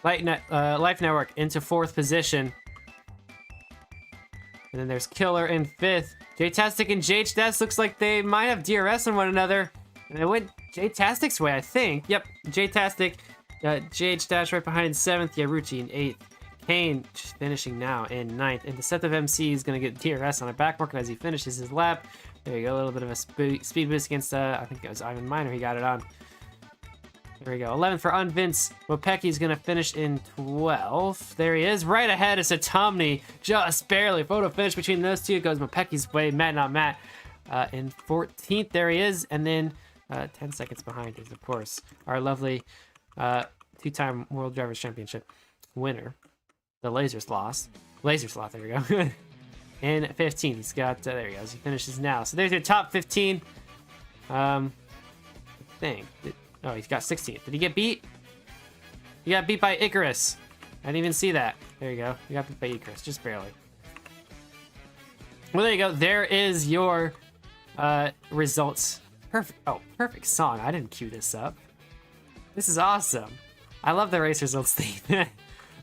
Life Network into 4th position. And then there's Killer in 5th. J-Tastic and JHDS looks like they might have DRS on one another. And it went J-Tastic's way, I think. Yep, J-Tastic, JH right behind 7th. Yaruchi in 8th. Kane just finishing now in 9th. And Deceptive MC is going to get DRS on a back market as he finishes his lap. There you go, a little bit of a speed boost against, I think it was Ivan Minor, he got it on. There we go, 11th for Unvince. Mopeki's gonna finish in 12th. There he is, right ahead is Satomni, just barely. Photo finish between those two. It goes Mopeki's way, Matt not Matt. In 14th, there he is. And then 10 seconds behind is, of course, our lovely 2-time World Drivers' Championship winner, the Laser Sloth, there we go. In 15th, he's got, there he goes, he finishes now. So there's your top 15. I think. Oh, he's got 16th. Did he get beat? He got beat by Icarus. I didn't even see that. There you go. He got beat by Icarus, just barely. Well, there you go. There is your results. Perfect. Oh, perfect song. I didn't cue this up. This is awesome. I love the race results theme.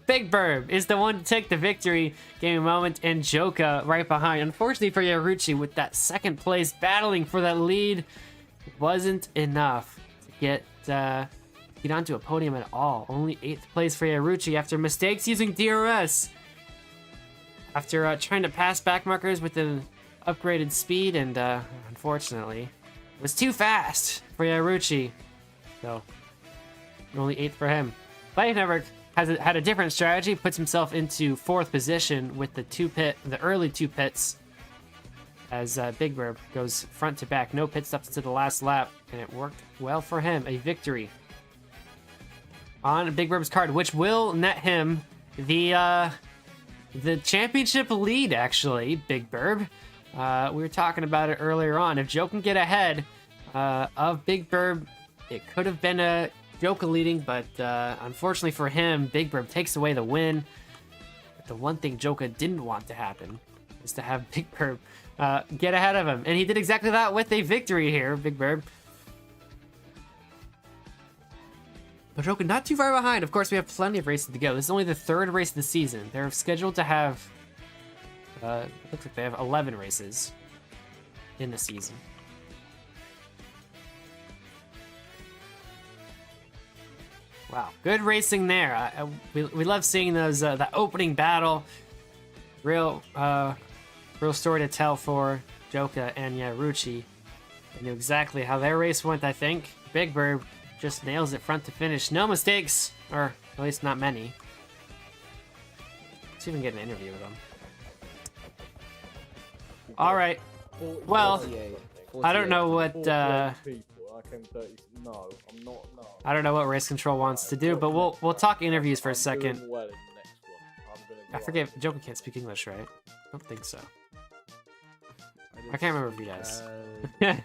Big Burb is the one to take the victory. Gaming moment, and Joka right behind. Unfortunately for Yaruchi, with that 2nd place battling for that lead, wasn't enough to get onto a podium at all. Only 8th place for Yaruchi after mistakes using DRS. After trying to pass back markers with an upgraded speed, and unfortunately, it was too fast for Yaruchi. So, only 8th for him. Life Network had a different strategy, puts himself into 4th position with the early 2 pits, as Big Burb goes front to back, no pit stops to the last lap, and it worked well for him. A victory on Big Burb's card, which will net him the championship lead. Actually, Big Burb, we were talking about it earlier on. If Joe can get ahead of Big Burb, it could have been a Joka leading, but unfortunately for him, Big Burb takes away the win. But the one thing Joka didn't want to happen is to have Big Burb get ahead of him, and he did exactly that with a victory here, Big Burb. But Joka not too far behind. Of course, we have plenty of races to go. This is only the 3rd race of the season. They're scheduled to have, looks like they have 11 races in the season. Wow, good racing there. We love seeing those that opening battle. Real story to tell for Joka and Yaruchi. They knew exactly how their race went, I think. Big Burb just nails it front to finish. No mistakes, or at least not many. Let's even get an interview with him. All right. Well, I don't know what. No, I'm not. No. I don't know what Race Control wants to do, but we'll talk interviews for a second. Well in the next one. I forget, Joka can't speak English, right? I don't think so. I can't remember if he does. I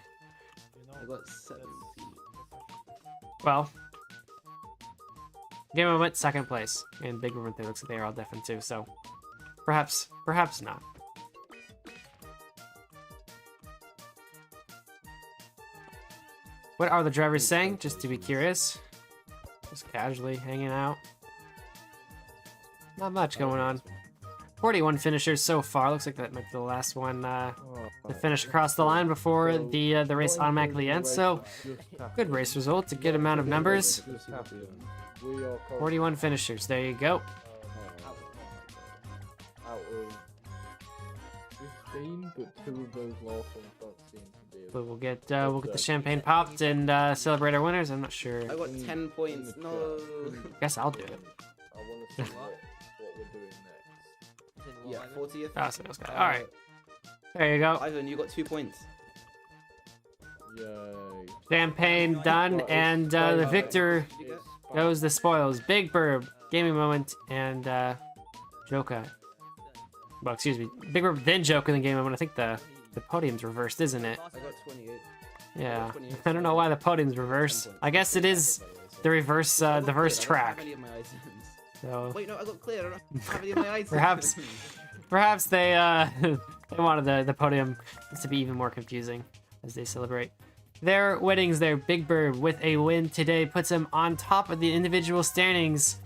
got 7. Well, Game went 2nd place, and Big River looks like they are all different too. So perhaps not. What are the drivers saying? Just to be curious. Just casually hanging out. Not much going on. 41 finishers so far. Looks like that might be the last one to finish across the line before the race automatically ends. So, good race result. A good amount of numbers. 41 finishers. There you go. Out of 15, but 2 of those last ones don't seem to be. But we'll get the champagne popped and celebrate our winners. I'm not sure. I got 10 points. No. Guess I'll do it. I want to see what we're doing next. Yeah, 40th. Oh, so all right. There you go. Ivan, you got 2 points. Yay. Champagne done, and the victor goes the spoils. Big Burb, Gaming Moment, and Joka. Well, excuse me. Big Burb, then Joka, then Gaming Moment. I think the podium's reversed, isn't it? I got 28. Yeah, 28, I don't know why the podium's reversed. I guess it is the reverse track. So Wait, no, I got clear. I don't have any of my items. perhaps they they wanted the podium to be even more confusing as they celebrate their winnings. Their Big Bird with a win today puts him on top of the individual standings.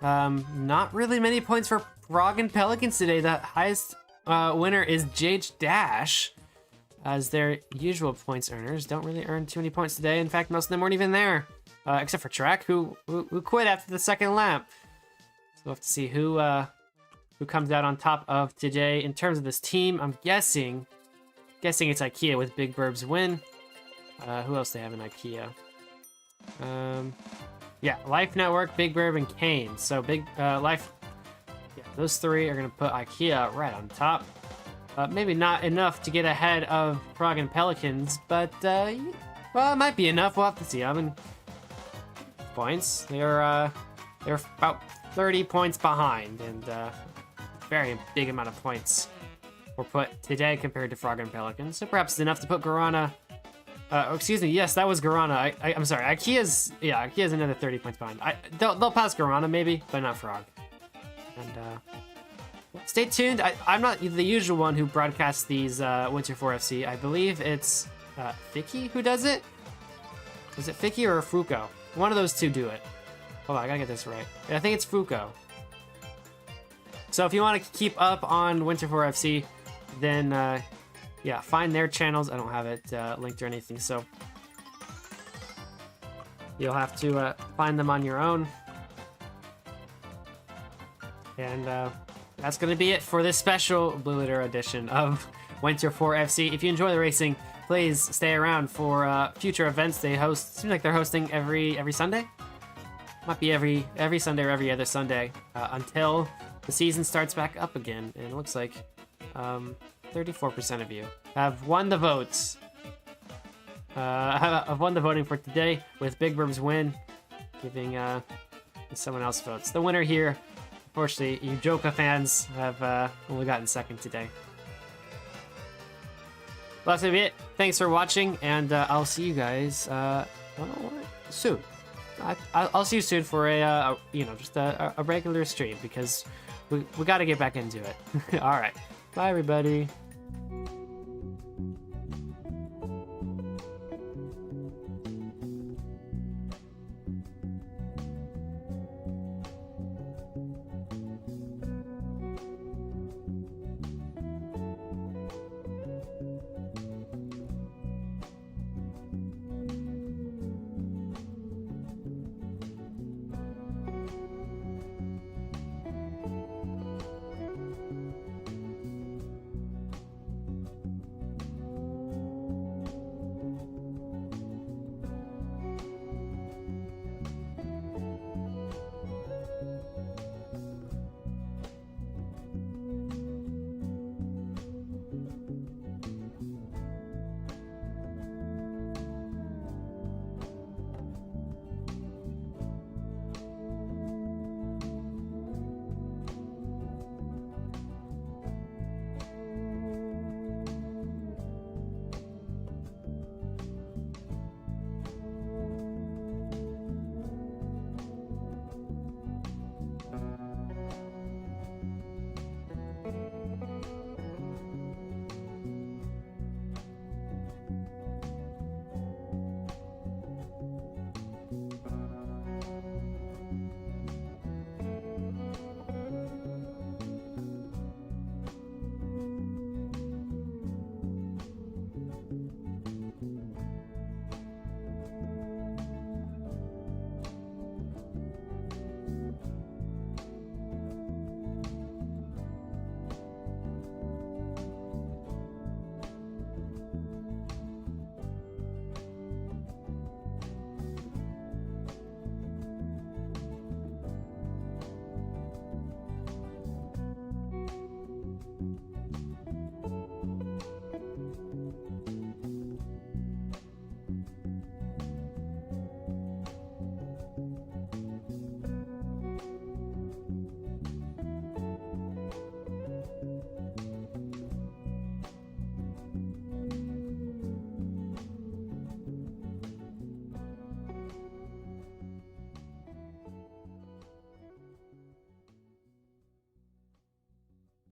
Not really many points for Frog and Pelicans today. The highest winner is JH Dash, as their usual points earners don't really earn too many points today. In fact, most of them weren't even there, except for Trek, who quit after the second lap. So we'll have to see who comes out on top of today in terms of this team. I'm guessing it's IKEA with Big Burb's win. Who else they have in IKEA? Yeah, Life Network, Big Burb, and Kane. So Life, yeah, those three are gonna put IKEA right on top. Maybe not enough to get ahead of Frog and Pelicans, but well, it might be enough. We'll have to see. I mean, points. They're about 30 points behind, and very big amount of points were put today compared to Frog and Pelicans. So perhaps it's enough to put Guarana. Excuse me. Yes, that was Guarana. I'm sorry. IKEA's another 30 points behind. They'll pass Guarana maybe, but not Frog. And stay tuned. I'm not the usual one who broadcasts these Winter 4FC. I believe it's Fiki who does it. Is it Fiki or Fuko? One of those two do it. Hold on, I gotta get this right. I think it's Fuko. So if you want to keep up on Winter 4FC, then yeah, find their channels. I don't have it linked or anything, so you'll have to find them on your own. And that's going to be it for this special Blue Litter edition of Winter 4FC. If you enjoy the racing, please stay around for future events they host. Seems like they're hosting every Sunday. Might be every Sunday or every other Sunday until the season starts back up again. And it looks like 34% of you have won the votes. I've won the voting for today with Big Burb's win, giving someone else votes. The winner here, unfortunately, you Joka fans have only gotten second today. Well, that's gonna be it. Thanks for watching, and I'll see you guys soon. I'll see you soon for just a regular stream, because we got to get back into it. All right, bye everybody.